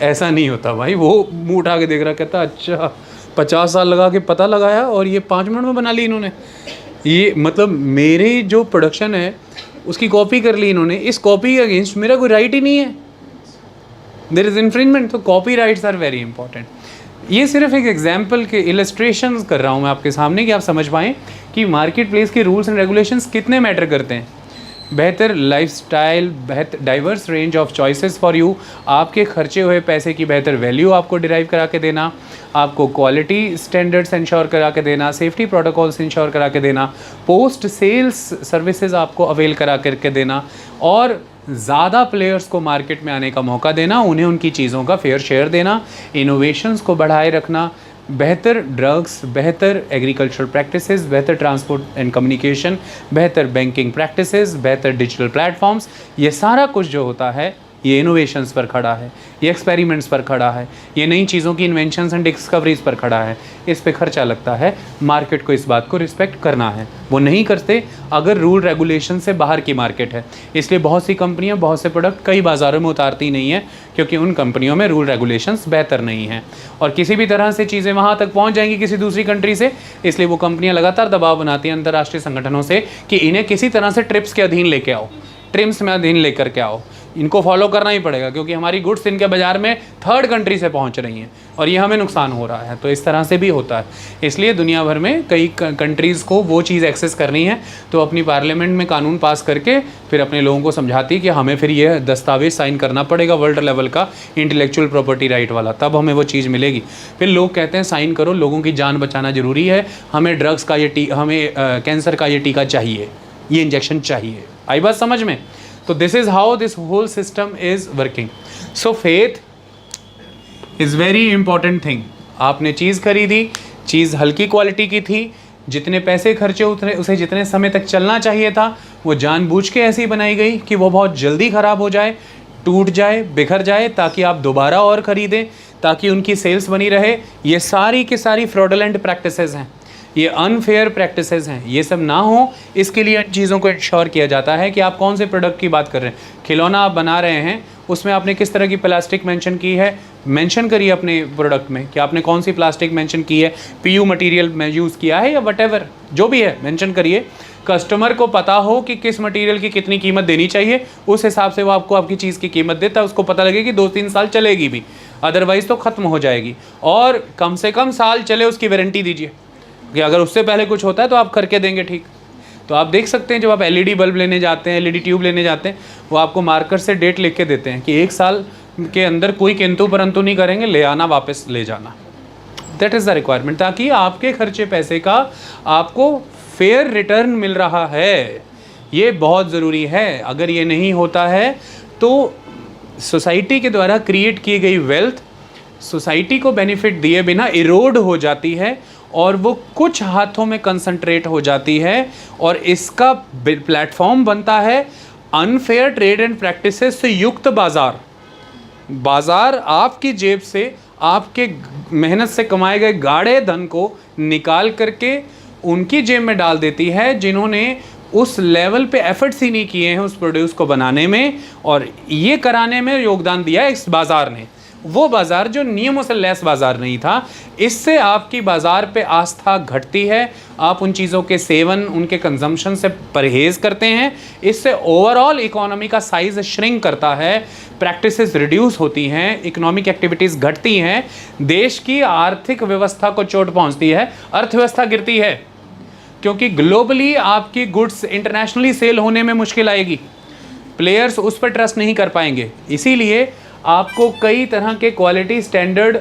S1: ऐसा नहीं होता भाई। वो मुँह उठा के देख रहा, कहता अच्छा 50 साल लगा के पता लगाया और ये 5 मिनट में बना ली इन्होंने। ये मतलब मेरी जो प्रोडक्शन है उसकी कॉपी कर ली इन्होंने, इस कॉपी के अगेंस्ट मेरा कोई राइट ही नहीं है, देयर इज़ इन्फ्रिंजमेंट। तो copy rights are very important. ये सिर्फ एक एग्जाम्पल के इलस्ट्रेशन कर रहा हूँ मैं आपके सामने कि आप समझ पाएँ कि मार्केट प्लेस के रूल्स एंड रेगुलेशंस कितने मैटर करते हैं। बेहतर लाइफस्टाइल, बेहतर diverse range of choices for you, आपके खर्चे हुए पैसे की बेहतर वैल्यू आपको डिराइव करा के देना, आपको क्वालिटी स्टैंडर्ड्स इंश्योर करा के देना, सेफ्टी प्रोटोकॉल्स इंश्योर करा के देना, पोस्ट सेल्स सर्विसेज आपको अवेल करा करके देना और ज़्यादा प्लेयर्स को मार्केट में आने का मौका देना, उन्हें उनकी चीज़ों का फेयर शेयर देना, इनोवेशंस को बढ़ाए रखना, बेहतर ड्रग्स, बेहतर एग्रीकल्चरल प्रैक्टिसेस, बेहतर ट्रांसपोर्ट एंड कम्युनिकेशन, बेहतर बैंकिंग प्रैक्टिसेस, बेहतर डिजिटल प्लेटफॉर्म्स, ये सारा कुछ जो होता है ये इनोवेशंस पर खड़ा है, ये एक्सपेरिमेंट्स पर खड़ा है, ये नई चीज़ों की इन्वेंशंस एंड डिस्कवरीज पर खड़ा है। इस पे खर्चा लगता है, मार्केट को इस बात को रिस्पेक्ट करना है। वो नहीं करते अगर रूल रेगुलेशन से बाहर की मार्केट है। इसलिए बहुत सी कंपनियां बहुत से प्रोडक्ट कई बाज़ारों में उतारती नहीं हैं, क्योंकि उन कंपनियों में रूल रेगुलेशंस बेहतर नहीं हैं और किसी भी तरह से चीज़ें वहाँ तक पहुँच जाएंगी किसी दूसरी कंट्री से। इसलिए वो कंपनियाँ लगातार दबाव बनाती हैं अंतर्राष्ट्रीय संगठनों से कि इन्हें किसी तरह से ट्रिप्स के अधीन लेके आओ, ट्रिम्स में अधीन लेकर के आओ, इनको फॉलो करना ही पड़ेगा, क्योंकि हमारी गुड्स इनके बाज़ार में थर्ड कंट्री से पहुंच रही हैं और ये हमें नुकसान हो रहा है। तो इस तरह से भी होता है। इसलिए दुनिया भर में कई कंट्रीज़ को वो चीज़ एक्सेस करनी है तो अपनी पार्लियामेंट में कानून पास करके फिर अपने लोगों को समझाती है कि हमें फिर ये दस्तावेज साइन करना पड़ेगा वर्ल्ड लेवल का इंटेलेक्चुअल प्रॉपर्टी राइट वाला, तब हमें वो चीज़ मिलेगी। फिर लोग कहते हैं साइन करो, लोगों की जान बचाना ज़रूरी है, हमें ड्रग्स का ये हमें कैंसर का ये टीका चाहिए, ये इंजेक्शन चाहिए। आई बात समझ में? तो this is how this whole system is working. So faith is very important thing. आपने चीज़ खरीदी, चीज़ हल्की क्वालिटी की थी, जितने पैसे खर्चे उसे जितने समय तक चलना चाहिए था वो जानबूझ के ऐसी बनाई गई कि वो बहुत जल्दी ख़राब हो जाए, टूट जाए, बिखर जाए, ताकि आप दोबारा और ख़रीदें, ताकि उनकी सेल्स बनी रहे। ये सारी की सारी फ्रॉडुलेंट प्रैक्टिसेस हैं, ये अनफेयर प्रैक्टिसेस हैं। ये सब ना हो, इसके लिए इन चीज़ों को इंश्योर किया जाता है कि आप कौन से प्रोडक्ट की बात कर रहे हैं। खिलौना आप बना रहे हैं, उसमें आपने किस तरह की प्लास्टिक मेंशन की है, मेंशन करिए अपने प्रोडक्ट में कि आपने कौन सी प्लास्टिक मेंशन की है, पीयू मटेरियल में यूज़ किया है या वटेवर जो भी है मेंशन करिए। कस्टमर को पता हो कि किस मटेरियल की कितनी कीमत देनी चाहिए, उस हिसाब से वो आपको आपकी चीज़ की कीमत देता है। उसको पता लगे कि 2-3 साल चलेगी भी, अदरवाइज़ तो ख़त्म हो जाएगी। और कम से कम साल चले उसकी वारंटी दीजिए कि अगर उससे पहले कुछ होता है तो आप करके देंगे, ठीक। तो आप देख सकते हैं जब आप एलईडी बल्ब लेने जाते हैं, एलईडी ट्यूब लेने जाते हैं, वो आपको मार्कर से डेट लिख के देते हैं कि 1 साल के अंदर कोई किंतु परंतु नहीं करेंगे, ले आना, वापस ले जाना। दैट इज़ द रिक्वायरमेंट, ताकि आपके खर्चे पैसे का आपको फेयर रिटर्न मिल रहा है। ये बहुत ज़रूरी है। अगर ये नहीं होता है तो सोसाइटी के द्वारा क्रिएट की गई वेल्थ सोसाइटी को बेनिफिट दिए बिना इरोड हो जाती है और वो कुछ हाथों में कंसंट्रेट हो जाती है, और इसका प्लेटफॉर्म बनता है अनफेयर ट्रेड एंड प्रैक्टिसेस से युक्त बाज़ार। बाज़ार आपकी जेब से, आपके मेहनत से कमाए गए गाढ़े धन को निकाल करके उनकी जेब में डाल देती है जिन्होंने उस लेवल पे एफर्ट्स ही नहीं किए हैं उस प्रोड्यूस को बनाने में, और ये कराने में योगदान दिया है इस बाज़ार ने। वो बाज़ार जो नियमों से लेस बाज़ार नहीं था, इससे आपकी बाज़ार पे आस्था घटती है। आप उन चीज़ों के सेवन, उनके कंजम्पशन से परहेज़ करते हैं। इससे ओवरऑल इकोनॉमी का साइज़ श्रिंक करता है, प्रैक्टिसेस रिड्यूस होती हैं, इकोनॉमिक एक्टिविटीज़ घटती हैं, देश की आर्थिक व्यवस्था को चोट पहुंचती है, अर्थव्यवस्था गिरती है, क्योंकि ग्लोबली आपकी गुड्स इंटरनेशनली सेल होने में मुश्किल आएगी। प्लेयर्स उस पर ट्रस्ट नहीं कर पाएंगे। इसीलिए आपको कई तरह के क्वालिटी स्टैंडर्ड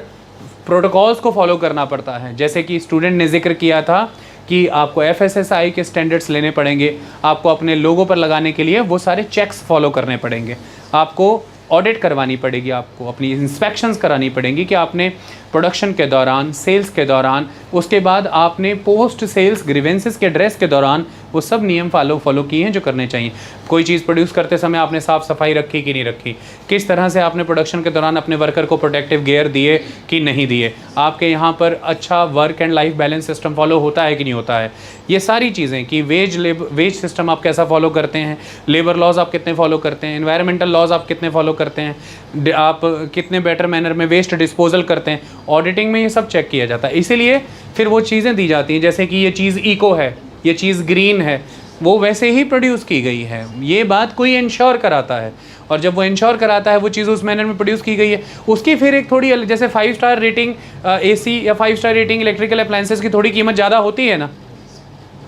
S1: प्रोटोकॉल्स को फॉलो करना पड़ता है। जैसे कि स्टूडेंट ने जिक्र किया था कि आपको एफएसएसआई के स्टैंडर्ड्स लेने पड़ेंगे, आपको अपने लोगों पर लगाने के लिए वो सारे चेक्स फॉलो करने पड़ेंगे, आपको ऑडिट करवानी पड़ेगी, आपको अपनी इंस्पेक्शंस करानी पड़ेंगी कि आपने प्रोडक्शन के दौरान, सेल्स के दौरान, उसके बाद आपने पोस्ट सेल्स ग्रीवेंसेस के एड्रेस के दौरान वो सब नियम फॉलो किए हैं जो करने चाहिए। कोई चीज़ प्रोड्यूस करते समय आपने साफ़ सफाई रखी कि नहीं रखी, किस तरह से आपने प्रोडक्शन के दौरान अपने वर्कर को प्रोटेक्टिव गियर दिए कि नहीं दिए, आपके यहाँ पर अच्छा work and life balance system follow होता है कि नहीं होता है, ये सारी चीज़ें कि वेज सिस्टम आप कैसा फॉलो करते हैं, लेबर लॉज आप कितने फॉलो करते हैं, एनवायरमेंटल लॉज आप कितने फॉलो करते हैं, आप कितने बेटर मैनर में वेस्ट डिस्पोजल करते हैं। ऑडिटिंग में ये सब चेक किया जाता है। इसीलिए फिर वो चीज़ें दी जाती हैं, जैसे कि ये चीज़ इको है, ये चीज़ ग्रीन है, वो वैसे ही प्रोड्यूस की गई है। ये बात कोई इंश्योर कराता है, और जब वो इंश्योर कराता है वो चीज़ उस मैनर में प्रोड्यूस की गई है, उसकी फिर एक थोड़ी, जैसे 5 स्टार रेटिंग एसी या 5 स्टार रेटिंग इलेक्ट्रिकल अप्लायंसेस की थोड़ी कीमत ज़्यादा होती है ना,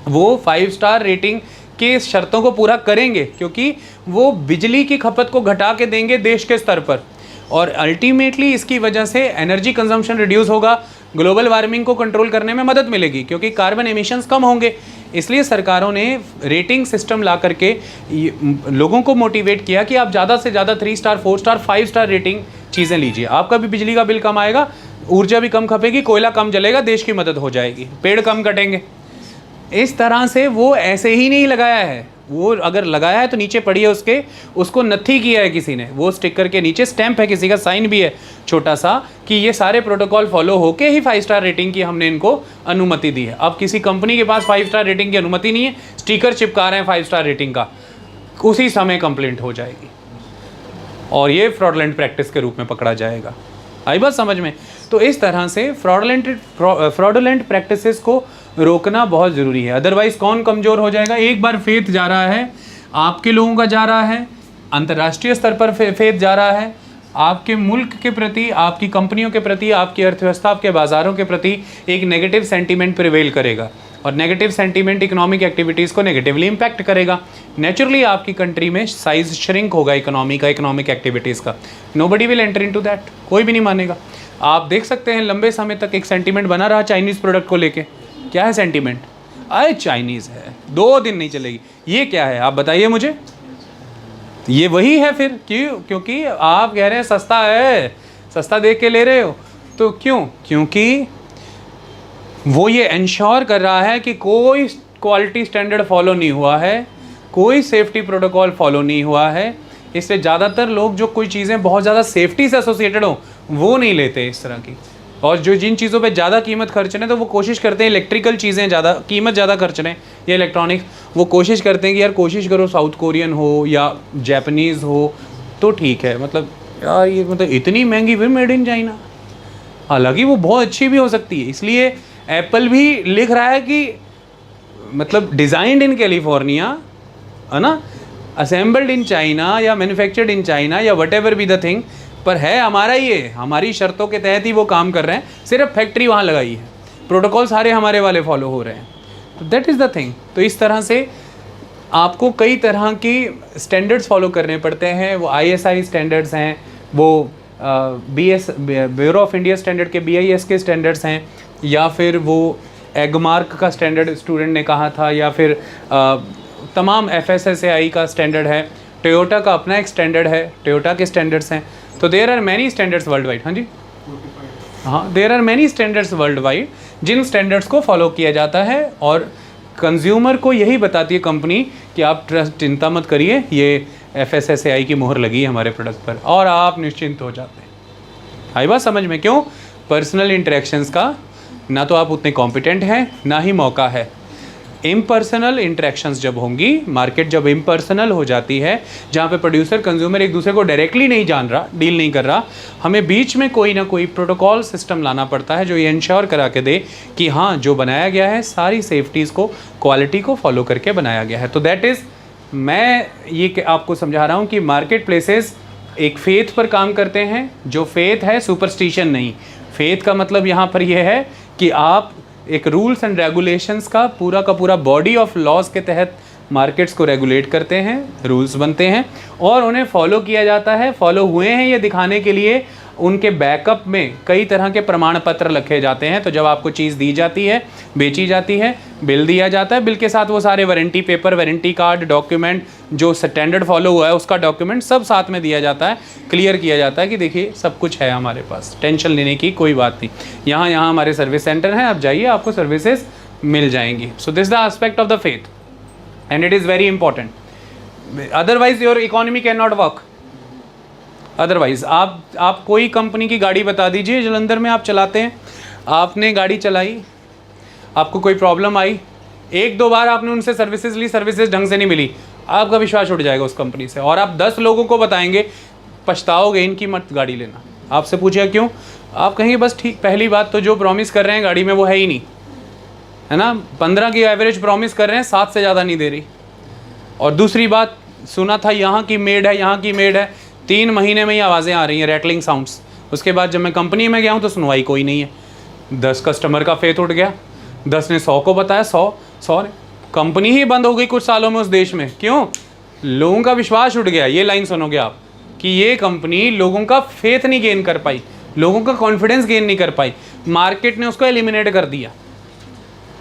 S1: वो 5 स्टार रेटिंग के शर्तों को पूरा करेंगे, क्योंकि वो बिजली की खपत को घटा के देंगे देश के स्तर पर, और अल्टीमेटली इसकी वजह से एनर्जी कंजम्पशन रिड्यूस होगा, ग्लोबल वार्मिंग को कंट्रोल करने में मदद मिलेगी, क्योंकि कार्बन एमिशंस कम होंगे। इसलिए सरकारों ने रेटिंग सिस्टम ला करके लोगों को मोटिवेट किया कि आप ज़्यादा से ज़्यादा 3 स्टार, 4 स्टार, 5 स्टार रेटिंग चीज़ें लीजिए। आपका भी बिजली का बिल कम आएगा, ऊर्जा भी कम खपेगी, कोयला कम जलेगा, देश की मदद हो जाएगी, पेड़ कम कटेंगे। इस तरह से वो ऐसे ही नहीं लगाया है, वो अगर लगाया है तो नीचे पढ़िए उसको नथी किया है किसी ने, वो स्टिकर के नीचे स्टैंप है, किसी का साइन भी है छोटा सा, कि ये सारे प्रोटोकॉल फॉलो होके ही 5 स्टार रेटिंग की हमने इनको अनुमति दी है। अब किसी कंपनी के पास 5 स्टार रेटिंग की अनुमति नहीं है, स्टिकर चिपका रहे हैं 5 स्टार रेटिंग का, उसी समय कंप्लेंट हो जाएगी और ये फ्रॉडलेंट प्रैक्टिस के रूप में पकड़ा जाएगा। आई बात समझ में? तो इस तरह से फ्रॉडुलेंट प्रैक्टिसेस को रोकना बहुत ज़रूरी है, अदरवाइज़ कौन कमज़ोर हो जाएगा। एक बार फेथ जा रहा है, आपके लोगों का जा रहा है, अंतर्राष्ट्रीय स्तर पर फेथ जा रहा है, आपके मुल्क के प्रति, आपकी कंपनियों के प्रति, आपकी अर्थव्यवस्था, आपके बाज़ारों के प्रति एक नेगेटिव सेंटीमेंट प्रिवेल करेगा, और नेगेटिव सेंटीमेंट इकोनॉमिक एक्टिविटीज़ को नेगेटिवली इम्पैक्ट करेगा। नेचुरली आपकी कंट्री में साइज श्रिंक होगा इकोनॉमी का, इकोनॉमिक एक्टिविटीज़ का। Nobody will enter into that, कोई भी नहीं मानेगा। आप देख सकते हैं लंबे समय तक एक सेंटीमेंट बना रहा चाइनीज़ प्रोडक्ट को लेके। क्या है सेंटीमेंट? अरे चाइनीज़ है, 2 दिन नहीं चलेगी। ये क्या है आप बताइए मुझे? ये वही है फिर, क्योंकि आप कह रहे हैं सस्ता है, सस्ता देख के ले रहे हो, तो क्यों? क्योंकि वो ये इंश्योर कर रहा है कि कोई क्वालिटी स्टैंडर्ड फॉलो नहीं हुआ है, कोई सेफ्टी प्रोटोकॉल फॉलो नहीं हुआ है, इसलिए ज़्यादातर लोग जो कोई चीज़ें बहुत ज़्यादा सेफ्टी से एसोसिएटेड हो वो नहीं लेते इस तरह की। और जो जिन चीज़ों पे ज़्यादा कीमत खर्च रहे तो वो कोशिश करते हैं इलेक्ट्रिकल चीज़ें ज़्यादा कीमत ज़्यादा खर्च रहे या इलेक्ट्रॉनिक्स, वो कोशिश करते हैं कि यार कोशिश करो साउथ कोरियन हो या जापानीज़ हो तो ठीक है। मतलब यार ये मतलब इतनी महंगी फिर मेड इन चाइना, हालांकि वो बहुत अच्छी भी हो सकती है। इसलिए एप्पल भी लिख रहा है कि मतलब डिज़ाइंड इन कैलिफोर्निया, है ना, असेंबल्ड इन चाइना या मैन्युफैक्चर्ड इन चाइना या what ever be the thing, पर है हमारा ही है, हमारी शर्तों के तहत ही वो काम कर रहे हैं, सिर्फ फैक्ट्री वहाँ लगाई है, प्रोटोकॉल सारे हमारे वाले फॉलो हो रहे हैं। तो दैट इज़ द थिंग। तो इस तरह से आपको कई तरह की स्टैंडर्ड्स फॉलो करने पड़ते हैं। वो ISI स्टैंडर्ड्स हैं, वो ब्यूरो ऑफ इंडिया स्टैंडर्ड के BIS के स्टैंडर्ड्स हैं, या फिर वो एगमार्क का स्टैंडर्ड स्टूडेंट ने कहा था, या फिर तमाम FSSAI का स्टैंडर्ड है, टोयोटा का अपना एक स्टैंडर्ड है, टोयोटा के स्टैंडर्ड्स हैं। तो there are many standards world wide. हाँ जी, हाँ, there are many standards world wide जिन स्टैंडर्ड्स को फॉलो किया जाता है, और कंज्यूमर को यही बताती है कंपनी कि आप चिंता मत करिए, ये FSSAI की मोहर लगी है हमारे प्रोडक्ट पर, और आप निश्चिंत हो जाते हैं। आई बात समझ में? क्यों? पर्सनल इंटरेक्शंस का ना तो आप उतने कॉम्पिटेंट हैं, ना ही मौका है। इम्पर्सनल इंटरेक्शंस जब होंगी, मार्केट जब इम्पर्सनल हो जाती है, जहाँ पे प्रोड्यूसर कंज्यूमर एक दूसरे को डायरेक्टली नहीं जान रहा, डील नहीं कर रहा, हमें बीच में कोई ना कोई प्रोटोकॉल सिस्टम लाना पड़ता है जो ये इंश्योर करा के दे कि हाँ, जो बनाया गया है सारी सेफ्टीज़ को, क्वालिटी को फॉलो करके बनाया गया है। तो दैट इज़, मैं ये आपको समझा रहा हूँ कि मार्केट प्लेसेस एक फेथ पर काम करते हैं, जो फेथ है सुपरस्टिशन नहीं। फेथ का मतलब यहाँ पर यह है कि आप एक रूल्स एंड रेगुलेशंस का पूरा बॉडी ऑफ लॉज के तहत मार्केट्स को रेगुलेट करते हैं, रूल्स बनते हैं और उन्हें फॉलो किया जाता है। फॉलो हुए हैं ये दिखाने के लिए उनके बैकअप में कई तरह के प्रमाण पत्र रखे जाते हैं। तो जब आपको चीज़ दी जाती है, बेची जाती है, बिल दिया जाता है, बिल के साथ वो सारे warranty paper, warranty card, document, जो स्टैंडर्ड फॉलो हुआ है उसका डॉक्यूमेंट सब साथ में दिया जाता है, क्लियर किया जाता है कि देखिए सब कुछ है हमारे पास, टेंशन लेने की कोई बात नहीं, यहाँ हमारे सर्विस सेंटर हैं, आप जाइए, आपको सर्विसेज मिल जाएंगी। So this the aspect of the faith and it is very important, otherwise your economy can not work. Otherwise आप कोई कंपनी की गाड़ी बता दीजिए, जलंधर में आप चलाते हैं, आपने गाड़ी चलाई, आपको कोई प्रॉब्लम आई, एक दो बार आपने उनसे सर्विसेज ली, सर्विसेज ढंग से नहीं मिली, आपका विश्वास उठ जाएगा उस कंपनी से, और आप 10 लोगों को बताएंगे, पछताओगे, इनकी मत गाड़ी लेना। आपसे पूछेगा क्यों, आप कहेंगे बस ठीक, पहली बात तो जो प्रॉमिस कर रहे हैं गाड़ी में वो है ही नहीं, है ना, 15 की एवरेज प्रॉमिस कर रहे हैं, 7 से ज़्यादा नहीं दे रही। और दूसरी बात, सुना था यहाँ की मेड है, यहाँ की मेड है, 3 महीने में ही आवाज़ें आ रही हैं, रैटलिंग साउंड्स। उसके बाद जब मैं कंपनी में गया हूँ तो सुनवाई कोई नहीं है। 10 कस्टमर का फेथ उठ गया, 10 ने 100 को बताया, 100 ने, कंपनी ही बंद हो गई कुछ सालों में उस देश में। क्यों? लोगों का विश्वास उठ गया। ये लाइन सुनोगे आप कि ये कंपनी लोगों का फेथ नहीं गेन कर पाई, लोगों का कॉन्फिडेंस गेन नहीं कर पाई, मार्केट ने उसको एलिमिनेट कर दिया,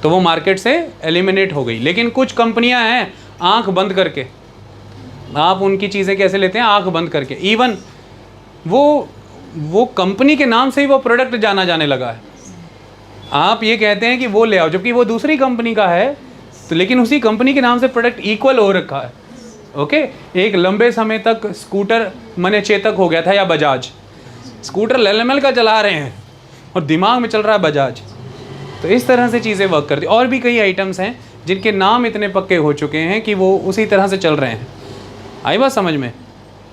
S1: तो वो मार्केट से एलिमिनेट हो गई। लेकिन कुछ कंपनियां हैं आंख बंद करके, आप उनकी चीज़ें कैसे लेते हैं, आंख बंद करके। इवन वो कंपनी के नाम से ही वो प्रोडक्ट जाना जाने लगा है। आप ये कहते हैं कि वो ले आओ, जबकि वो दूसरी कंपनी का है, तो लेकिन उसी कंपनी के नाम से प्रोडक्ट इक्वल हो रखा है। ओके, एक लंबे समय तक स्कूटर मने चेतक हो गया था या बजाज, स्कूटर LML का चला रहे हैं और दिमाग में चल रहा है बजाज। तो इस तरह से चीज़ें वर्क करती। और भी कई आइटम्स हैं जिनके नाम इतने पक्के हो चुके हैं कि वो उसी तरह से चल रहे हैं। आई बात समझ में?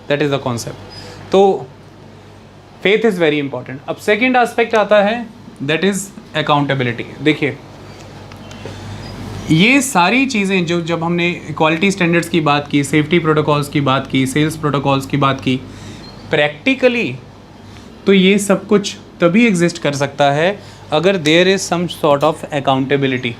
S1: That is the concept. तो फेथ इज़ वेरी इंपॉर्टेंट। अब सेकेंड एस्पेक्ट आता है, दैट इज़ अकाउंटेबिलिटी। देखिए, ये सारी चीज़ें जो जब हमने क्वालिटी स्टैंडर्ड्स की बात की, सेफ्टी प्रोटोकॉल्स की बात की, सेल्स प्रोटोकॉल्स की बात की, प्रैक्टिकली तो ये सब कुछ तभी एग्जिस्ट कर सकता है अगर there is some sort of accountability.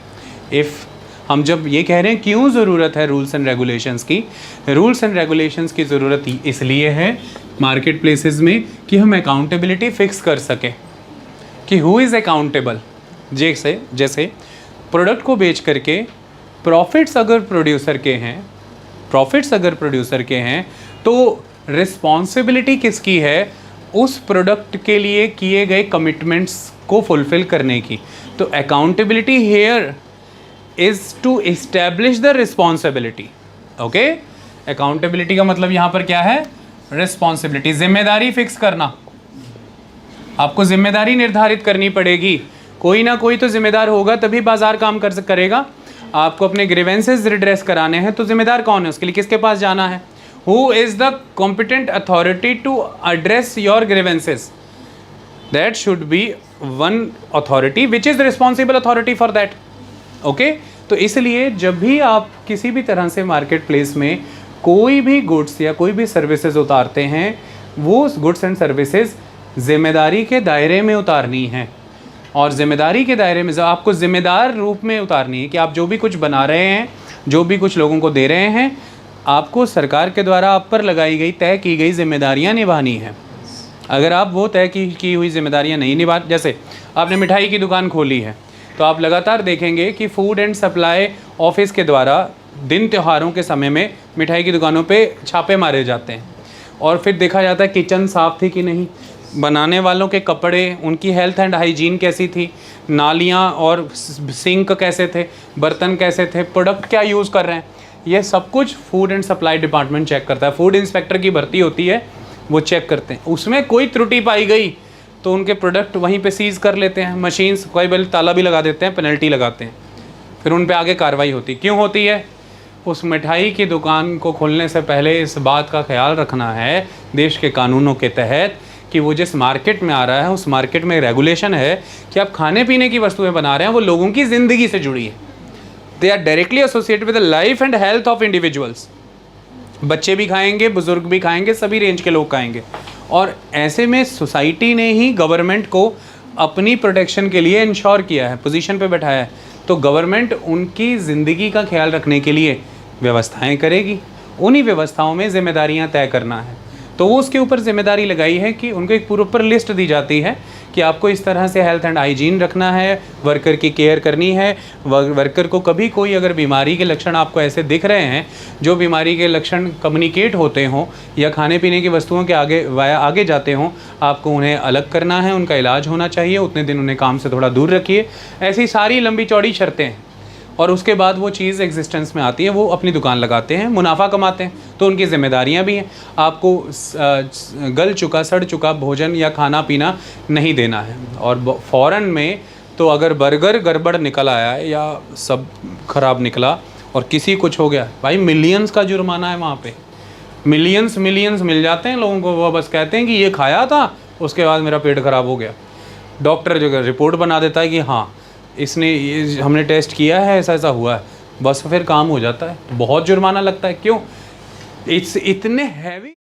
S1: If हम जब ये कह रहे हैं क्यों ज़रूरत है रूल्स एंड रेगुलेशंस की, रूल्स एंड रेगुलेशंस की ज़रूरत इसलिए है मार्केट प्लेसेस में कि हम अकाउंटेबिलिटी फ़िक्स कर सकें कि हु इज़ अकाउंटेबल। जैसे प्रोडक्ट को बेच करके प्रॉफिट्स अगर प्रोड्यूसर के हैं तो रिस्पॉन्सिबिलिटी किसकी है, उस प्रोडक्ट के लिए किए गए कमिटमेंट्स को फुलफ़िल करने की। तो accountability here is to establish the responsibility. Okay, accountability का मतलब यहाँ पर क्या है, रिस्पॉन्सिबिलिटी, जिम्मेदारी फिक्स करना। आपको जिम्मेदारी निर्धारित करनी पड़ेगी, कोई ना कोई तो जिम्मेदार होगा तभी बाजार काम करेगा। आपको अपने ग्रीवेंसेस रिड्रेस कराने हैं तो जिम्मेदार कौन है, उसके लिए किसके पास जाना है? Who is the competent authority to address your grievances? That should be one authority which is responsible authority for that. Okay, तो इसलिए जब भी आप किसी भी तरह से मार्केट प्लेस में कोई भी गुड्स या कोई भी सर्विसेज उतारते हैं, वो गुड्स एंड सर्विसेज जिम्मेदारी के दायरे में उतारनी है। और जिम्मेदारी के दायरे में आपको जिम्मेदार रूप में उतारनी है कि आप जो भी कुछ बना रहे हैं, जो भी कुछ लोगों को दे रहे हैं, आपको सरकार के द्वारा आप पर लगाई गई, तय की गई जिम्मेदारियां निभानी है। अगर आप वो तय की हुई जिम्मेदारियां नहीं निभा, जैसे आपने मिठाई की दुकान खोली है, तो आप लगातार देखेंगे कि फूड एंड सप्लाई ऑफिस के द्वारा दिन त्योहारों के समय में मिठाई की दुकानों पे छापे मारे जाते हैं और फिर देखा जाता है किचन साफ़ थी कि नहीं, बनाने वालों के कपड़े, उनकी हेल्थ एंड हाइजीन कैसी थी, नालियाँ और सिंक कैसे थे, बर्तन कैसे थे, प्रोडक्ट क्या यूज़ कर रहे हैं, ये सब कुछ food and supply department check करता है। फूड इंस्पेक्टर की भर्ती होती है, वो चेक करते हैं। उसमें कोई त्रुटि पाई गई तो उनके प्रोडक्ट वहीं पे सीज़ कर लेते हैं। मशीन्स कोई बल ताला भी लगा देते हैं, पेनल्टी लगाते हैं, फिर उन पे आगे कार्रवाई होती। क्यों होती है? उस मिठाई की दुकान को खोलने से पहले इस बात का ख्याल रखना है देश के कानूनों के तहत कि वो जिस मार्केट में आ रहा है, उस मार्केट में रेगुलेशन है कि आप खाने पीने की वस्तुएं बना रहे हैं, वो लोगों की ज़िंदगी से जुड़ी है। They are directly associated with the life and health of individuals. बच्चे भी खाएंगे, बुजुर्ग भी खाएंगे, सभी रेंज के लोग खाएंगे। और ऐसे में सोसाइटी ने ही गवर्नमेंट को अपनी प्रोटेक्शन के लिए इंश्योर किया है, पोजीशन पे बैठाया है। तो गवर्नमेंट उनकी ज़िंदगी का ख्याल रखने के लिए व्यवस्थाएं करेगी, उन्हीं व्यवस्थाओं में जिम्मेदारियां तय करना है। तो वो उसके ऊपर जिम्मेदारी लगाई है कि उनको एक प्रॉपर लिस्ट दी जाती है कि आपको इस तरह से हेल्थ एंड हाइजीन रखना है, वर्कर की केयर करनी है। वर्कर को कभी कोई अगर बीमारी के लक्षण आपको ऐसे दिख रहे हैं, जो बीमारी के लक्षण कम्युनिकेट होते हों या खाने पीने की वस्तुओं के आगे जाते हों, आपको उन्हें अलग करना है, उनका इलाज होना चाहिए, उतने दिन उन्हें काम से थोड़ा दूर रखिए। ऐसी सारी लंबी चौड़ी शर्तें हैं। और उसके बाद वो चीज़ एग्जिस्टेंस में आती है, वो अपनी दुकान लगाते हैं, मुनाफा कमाते हैं, तो उनकी जिम्मेदारियां भी हैं। आपको गल चुका, सड़ चुका भोजन या खाना पीना नहीं देना है। और फ़ौरन में तो अगर बर्गर गड़बड़ निकल आया है या सब खराब निकला और किसी कुछ हो गया, भाई मिलियंस का जुर्माना है वहाँ पे। मिलियंस मिल जाते हैं लोगों को। वो बस कहते हैं कि ये खाया था, उसके बाद मेरा पेट ख़राब हो गया। डॉक्टर जो रिपोर्ट बना देता है कि हाँ ये हमने टेस्ट किया है, ऐसा ऐसा हुआ है, बस फिर काम हो जाता है। बहुत जुर्माना लगता है। क्यों? इतने हैवी